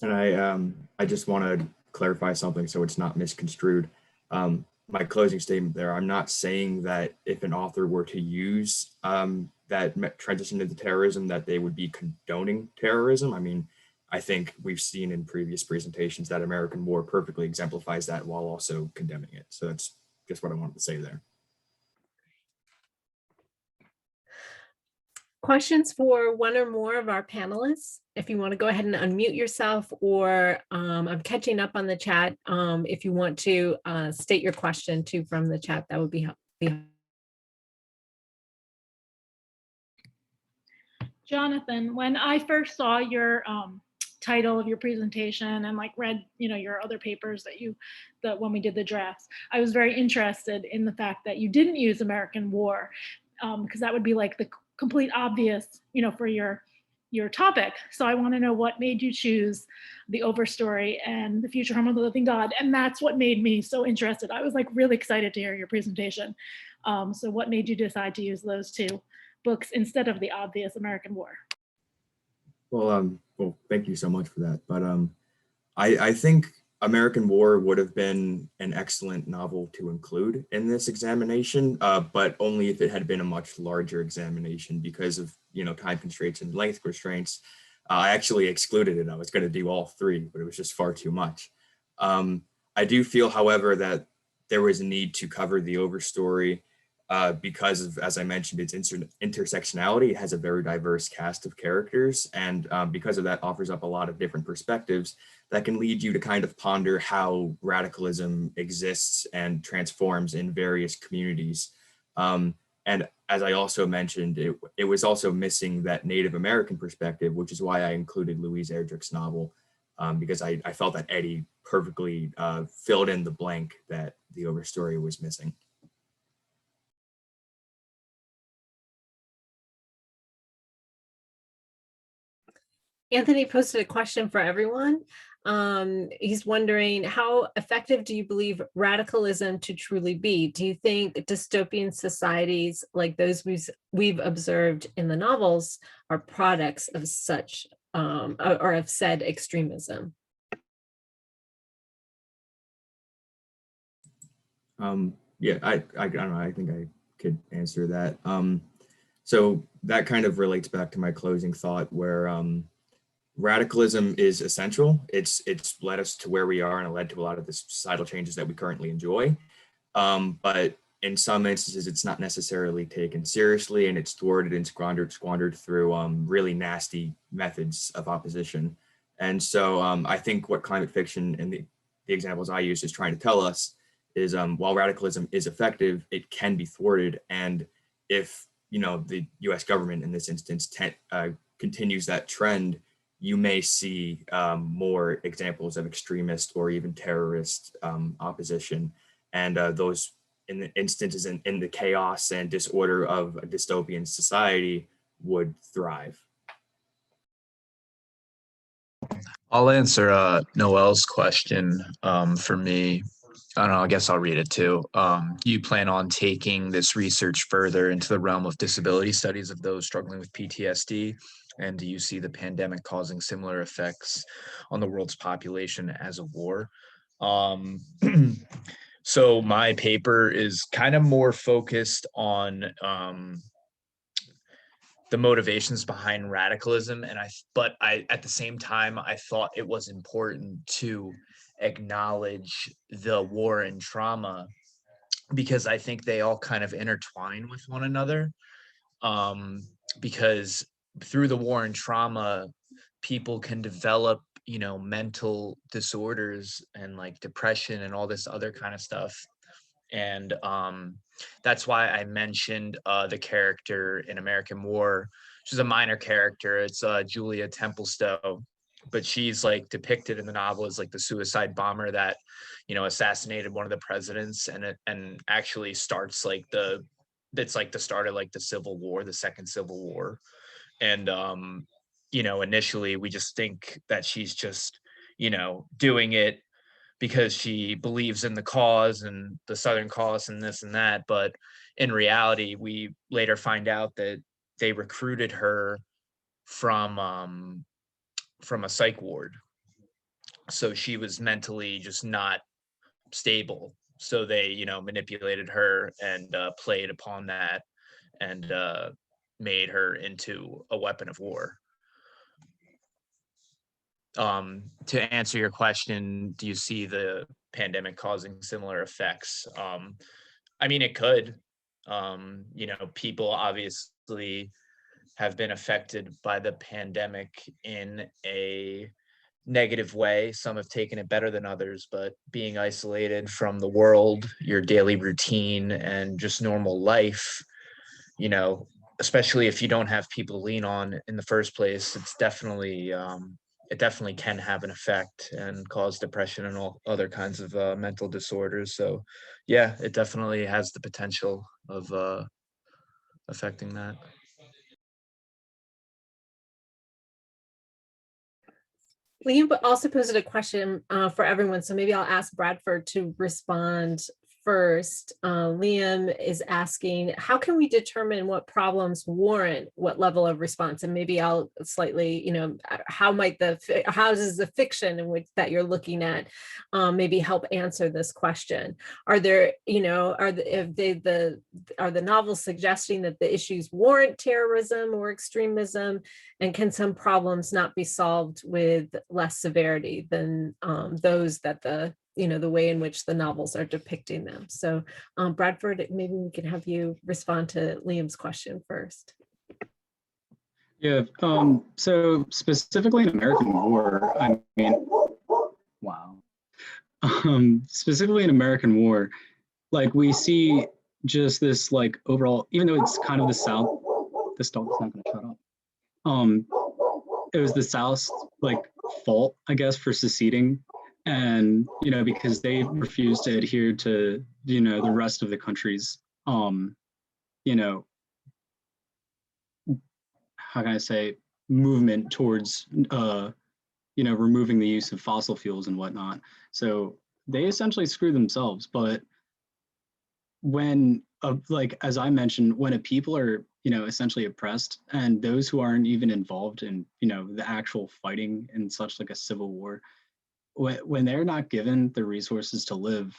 And I just want to clarify something so it's not misconstrued. My closing statement there, I'm not saying that if an author were to use that transition into terrorism, that they would be condoning terrorism. I mean, I think we've seen in previous presentations that American War perfectly exemplifies that while also condemning it. So that's just what I wanted to say there. Questions for one or more of our panelists? If you want to go ahead and unmute yourself, or I'm catching up on the chat. If you want to state your question too from the chat, that would be helpful. Jonathan, when I first saw your title of your presentation and like read, your other papers that when we did the drafts, I was very interested in the fact that you didn't use American War, because that would be like the complete obvious, for your topic. So I want to know what made you choose the Overstory and the Future Home of the Living God, and that's what made me so interested. I was like really excited to hear your presentation. So what made you decide to use those two books instead of the obvious American War? Well, thank you so much for that. But I think American War would have been an excellent novel to include in this examination, but only if it had been a much larger examination because of time constraints and length constraints. I actually excluded it. I was going to do all three, but it was just far too much. I do feel, however, that there was a need to cover the Overstory because of, as I mentioned, its intersectionality. It has a very diverse cast of characters, and because of that offers up a lot of different perspectives that can lead you to kind of ponder how radicalism exists and transforms in various communities. And as I also mentioned, it was also missing that Native American perspective, which is why I included Louise Erdrich's novel, because I felt that Eddie perfectly filled in the blank that the Overstory was missing. Anthony posted a question for everyone. He's wondering, how effective do you believe radicalism to truly be? Do you think dystopian societies like those we've observed in the novels are products of such or of said extremism? Yeah, I don't know. I think I could answer that. So that kind of relates back to my closing thought, where radicalism is essential. It's led us to where we are, and it led to a lot of the societal changes that we currently enjoy. But in some instances, it's not necessarily taken seriously, and it's thwarted and squandered through really nasty methods of opposition. And so I think what climate fiction and the examples I use is trying to tell us is while radicalism is effective, it can be thwarted. And if the US government in this instance continues that trend, you may see more examples of extremist or even terrorist opposition. And those in the instances in the chaos and disorder of a dystopian society would thrive. I'll answer Noel's question for me. I don't know, I guess I'll read it too. Do you plan on taking this research further into the realm of disability studies of those struggling with PTSD? And do you see the pandemic causing similar effects on the world's population as a war? So my paper is kind of more focused on the motivations behind radicalism, but at the same time, I thought it was important to acknowledge the war and trauma, because I think they all kind of intertwine with one another. Because through the war and trauma, people can develop, mental disorders and like depression and all this other kind of stuff. And that's why I mentioned the character in American War, which is a minor character. It's Julia Templestowe, but she's like depicted in the novel as like the suicide bomber that, assassinated one of the presidents, and actually starts like that's like the start of like the Civil War, the Second Civil War. And initially we just think that she's just, doing it because she believes in the cause and the Southern cause and this and that. But in reality, we later find out that they recruited her from a psych ward. So she was mentally just not stable. So they, manipulated her and played upon that and made her into a weapon of war. To answer your question, do you see the pandemic causing similar effects? I mean, it could. People obviously have been affected by the pandemic in a negative way. Some have taken it better than others, but being isolated from the world, your daily routine, and just normal life, especially if you don't have people to lean on in the first place, it's definitely it definitely can have an effect and cause depression and all other kinds of mental disorders. So yeah, it definitely has the potential of affecting that. Liam also posed a question for everyone, so maybe I'll ask Bradford to respond first. Liam is asking, how can we determine what problems warrant what level of response? And maybe I'll slightly, how does the fiction in which that you're looking at maybe help answer this question? Are there, are the novels suggesting that the issues warrant terrorism or extremism? And can some problems not be solved with less severity than those that the way in which the novels are depicting them? So Bradford, maybe we can have you respond to Liam's question first. Yeah, so specifically in American War, I mean, wow. Specifically in American War, like we see just this like overall, even though it's kind of the South, this dog's not gonna shut up. It was the South's like fault, I guess, for seceding. And, because they refused to adhere to, the rest of the country's, how can I say, movement towards, removing the use of fossil fuels and whatnot. So they essentially screw themselves. But when, like, as I mentioned, when a people are, essentially oppressed, and those who aren't even involved in, the actual fighting in such like a civil war, when they're not given the resources to live,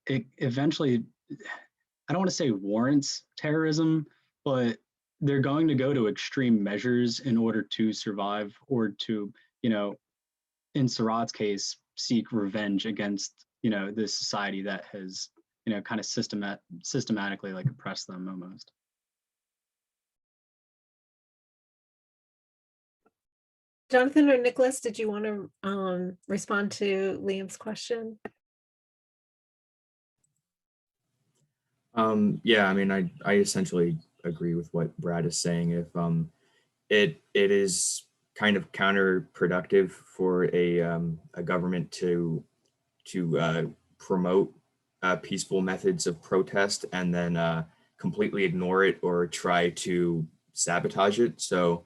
it eventually, I don't want to say warrants terrorism, but they're going to go to extreme measures in order to survive or to, in Sarat's case, seek revenge against, this society that has, kind of systematically like oppressed them almost. Jonathan or Nicholas, did you want to respond to Liam's question? Yeah, I mean, I essentially agree with what Brad is saying. If it is kind of counterproductive for a government to promote peaceful methods of protest and then completely ignore it or try to sabotage it. So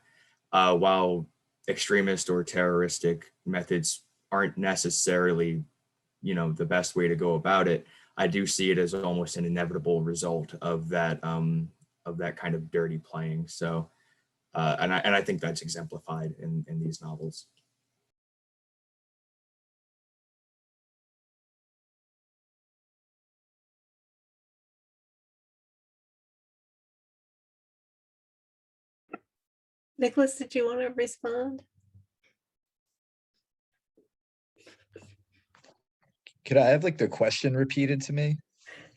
while extremist or terroristic methods aren't necessarily, the best way to go about it, I do see it as almost an inevitable result of that kind of dirty playing. So, and I think that's exemplified in these novels. Nicholas, did you want to respond? Could I have like the question repeated to me?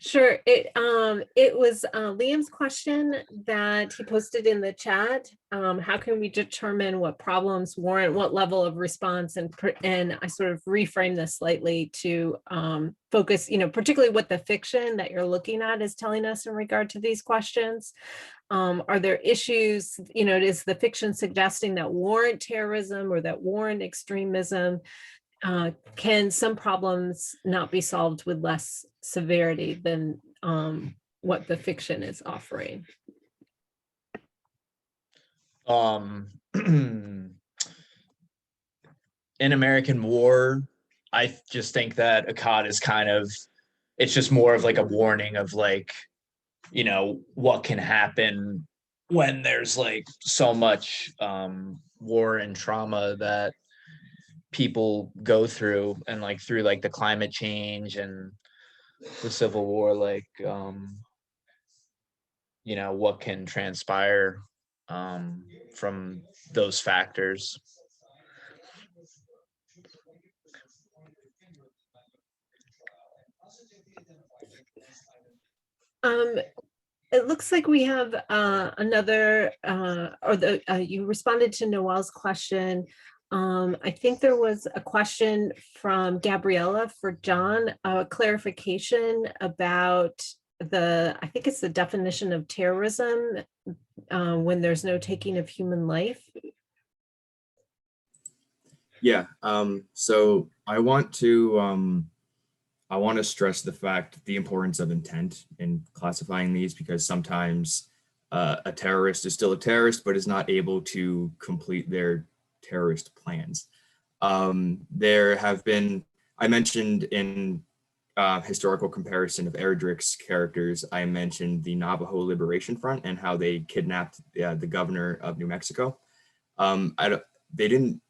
Sure. It was Liam's question that he posted in the chat. How can we determine what problems warrant what level of response? And I sort of reframe this slightly to focus, particularly what the fiction that you're looking at is telling us in regard to these questions. Are there issues, is the fiction suggesting that warrant terrorism or that warrant extremism? Can some problems not be solved with less severity than what the fiction is offering? In American War, I just think that Akkad is it's just more of like a warning of like, what can happen when there's like so much war and trauma that people go through, and like through like the climate change and the Civil War, like what can transpire from those factors. It looks like we have another, you responded to Noel's question. I think there was a question from Gabriella for John, clarification about I think it's the definition of terrorism when there's no taking of human life. Yeah, so I want to stress the importance of intent in classifying these, because sometimes a terrorist is still a terrorist, but is not able to complete their terrorist plans. There have been, I mentioned in historical comparison of Erdrich's characters, I mentioned the Navajo Liberation Front and how they kidnapped the governor of New Mexico. They didn't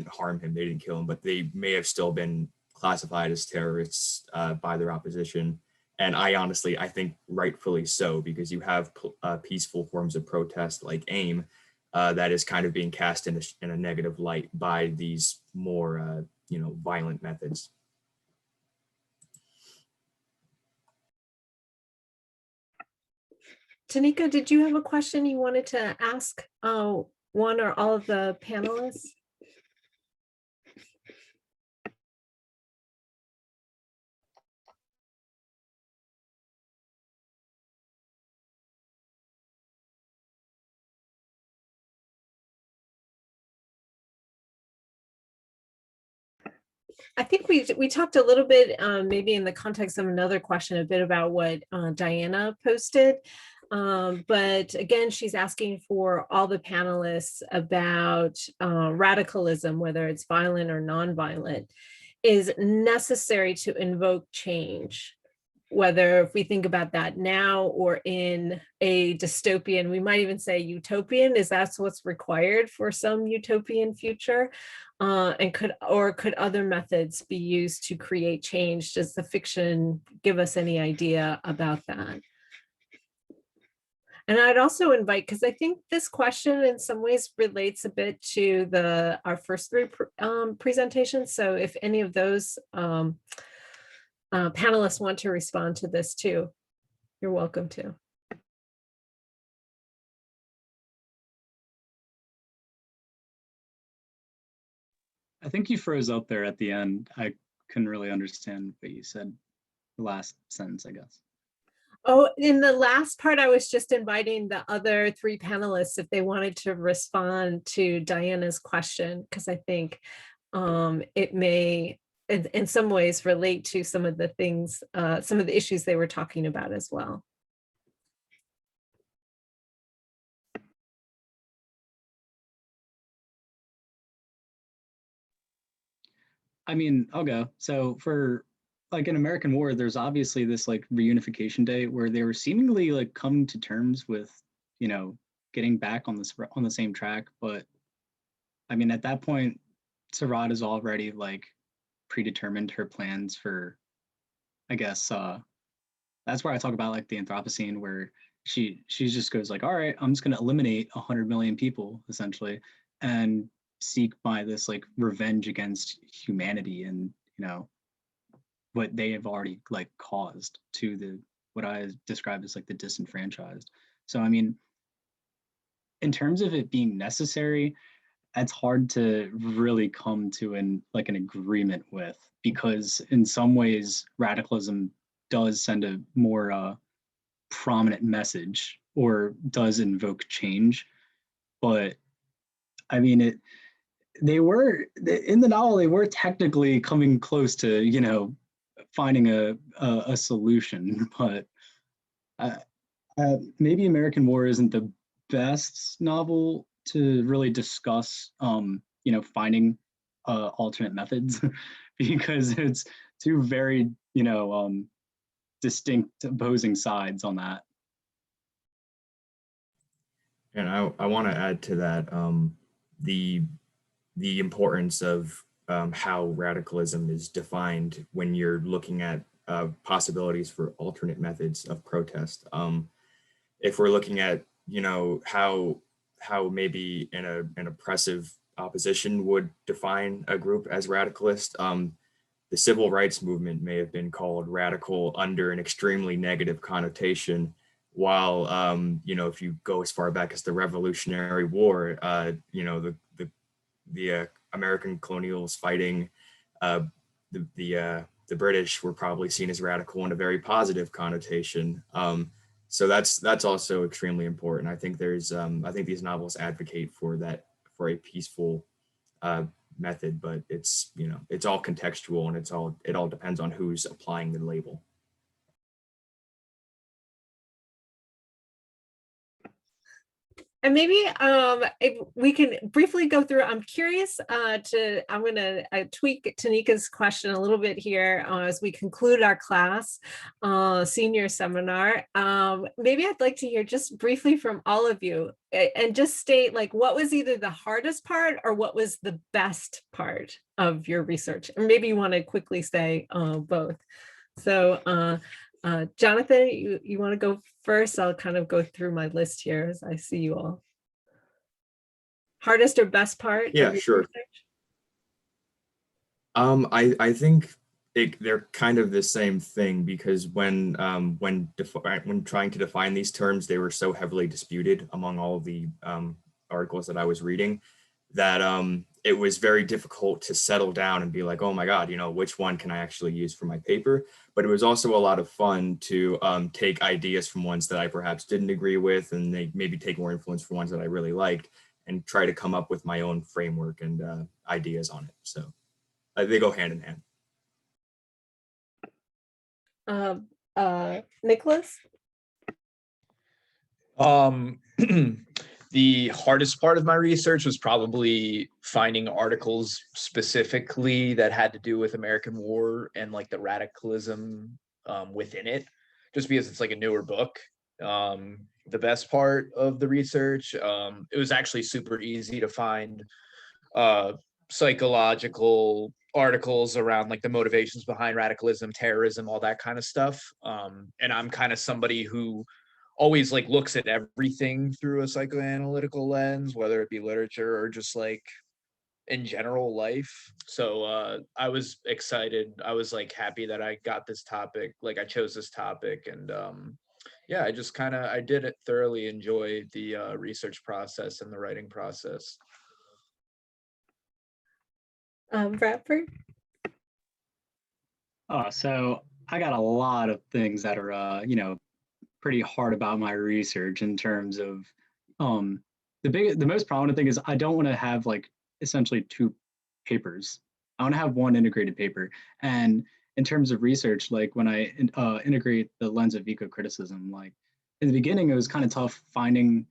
harm him, they didn't kill him, but they may have still been classified as terrorists by their opposition. And I think rightfully so, because you have peaceful forms of protest like AIM that is kind of being cast in a negative light by these more, violent methods. Tanika, did you have a question you wanted to ask one or all of the panelists? I think we talked a little bit, maybe in the context of another question, a bit about what Diana posted. But again, she's asking for all the panelists about radicalism, whether it's violent or nonviolent, is necessary to invoke change. Whether if we think about that now or in a dystopian, we might even say utopian, is that's what's required for some utopian future? And could other methods be used to create change? Does the fiction give us any idea about that? And I'd also invite, because I think this question in some ways relates a bit to our first three presentations. So if any of those panelists want to respond to this too, you're welcome to. I think you froze up there at the end. I couldn't really understand what you said, the last sentence, I guess. Oh, in the last part, I was just inviting the other three panelists if they wanted to respond to Diana's question, because I think it may, in some ways, relate to some of the things, some of the issues they were talking about as well. I mean, I'll go. So for like in American War, there's obviously this like reunification day where they were seemingly like coming to terms with, getting back on the same track. But I mean, at that point, Sarad is already like predetermined her plans for, I guess, that's where I talk about like the Anthropocene, where she just goes like, all right, I'm just going to eliminate 100 million people essentially, and seek by this like revenge against humanity and what they have already like caused to what I describe as like the disenfranchised. So I mean, in terms of it being necessary, that's hard to really come to an agreement with, because in some ways radicalism does send a more prominent message or does invoke change. But I mean, they were in the novel, they were technically coming close to, you know, finding a solution, but maybe American War isn't the best novel to really discuss, you know, finding alternate methods because it's two very, you know, distinct opposing sides on that. And I want to add to that the importance of how radicalism is defined when you're looking at possibilities for alternate methods of protest. If we're looking at, you know, how maybe an oppressive opposition would define a group as radicalist, the civil rights movement may have been called radical under an extremely negative connotation, while you know, if you go as far back as the Revolutionary War, you know, the American colonials fighting the British were probably seen as radical in a very positive connotation. So that's also extremely important. I think there's I think these novels advocate for that, for a peaceful method, but it's, you know, it's all contextual, and it all depends on who's applying the label. And maybe if we can briefly go through, I'm curious I'm going to tweak Tanika's question a little bit here as we conclude our class senior seminar. Maybe I'd like to hear just briefly from all of you and just state like what was either the hardest part or what was the best part of your research. And maybe you want to quickly say both. So Jonathan, you want to go first? I'll kind of go through my list here as I see you all. Hardest or best part? Yeah, sure. I think they're kind of the same thing, because when trying to define these terms, they were so heavily disputed among all of the articles that I was reading, that it was very difficult to settle down and be like, oh my God, you know, which one can I actually use for my paper? But it was also a lot of fun to take ideas from ones that I perhaps didn't agree with, and they maybe take more influence from ones that I really liked, and try to come up with my own framework and ideas on it. So they go hand in hand. Nicholas? The hardest part of my research was probably finding articles specifically that had to do with American War and like the radicalism within it, just because it's like a newer book. The best part of the research, it was actually super easy to find psychological articles around like the motivations behind radicalism, terrorism, all that kind of stuff. And I'm kind of somebody who always like looks at everything through a psychoanalytical lens, whether it be literature or just like in general life. So I was excited. I was like happy that I got this topic, like I chose this topic. And yeah, I did thoroughly enjoy the research process and the writing process. Bradford? So I got a lot of things that are, you know, pretty hard about my research in terms of the most prominent thing is I don't want to have like essentially two papers. I want to have one integrated paper. And in terms of research, like when I integrate the lens of eco-criticism, like in the beginning, it was kind of tough finding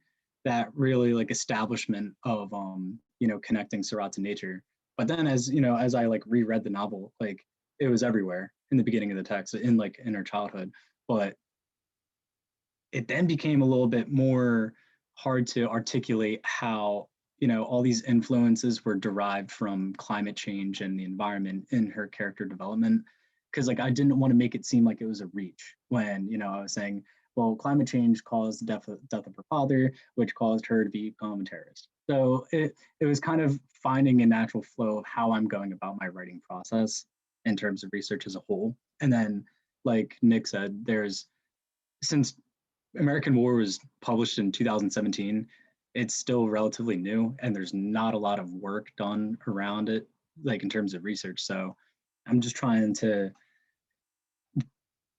that really like establishment of, you know, connecting Seurat to nature. But then as, you know, as I like reread the novel, like it was everywhere in the beginning of the text in like inner childhood. But it then became a little bit more hard to articulate how, you know, all these influences were derived from climate change and the environment in her character development. Because like I didn't want to make it seem like it was a reach when, you know, I was saying, well, climate change caused the death of her father, which caused her to become a terrorist. So it was kind of finding a natural flow of how I'm going about my writing process in terms of research as a whole. And then, like Nick said, there's since American War was published in 2017, it's still relatively new and there's not a lot of work done around it, like in terms of research. So I'm just trying to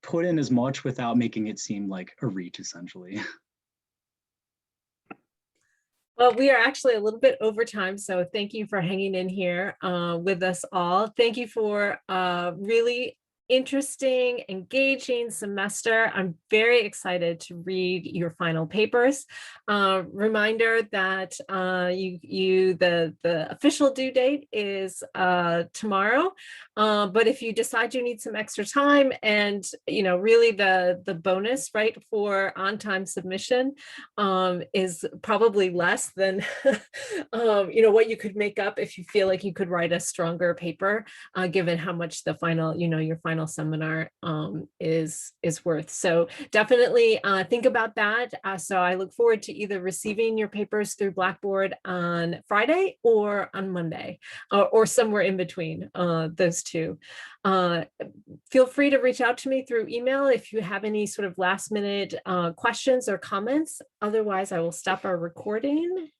put in as much without making it seem like a reach, essentially. Well, we are actually a little bit over time, so thank you for hanging in here with us all. Thank you for really interesting, engaging semester. I'm very excited to read your final papers. Reminder that the official due date is tomorrow, but if you decide you need some extra time, and really the bonus, right, for on-time submission is probably less than what you could make up if you feel like you could write a stronger paper, given how much the final, your final seminar is worth. So definitely think about that. So I look forward to either receiving your papers through Blackboard on Friday or on Monday, or somewhere in between those two. Feel free to reach out to me through email if you have any sort of last minute questions or comments. Otherwise, I will stop our recording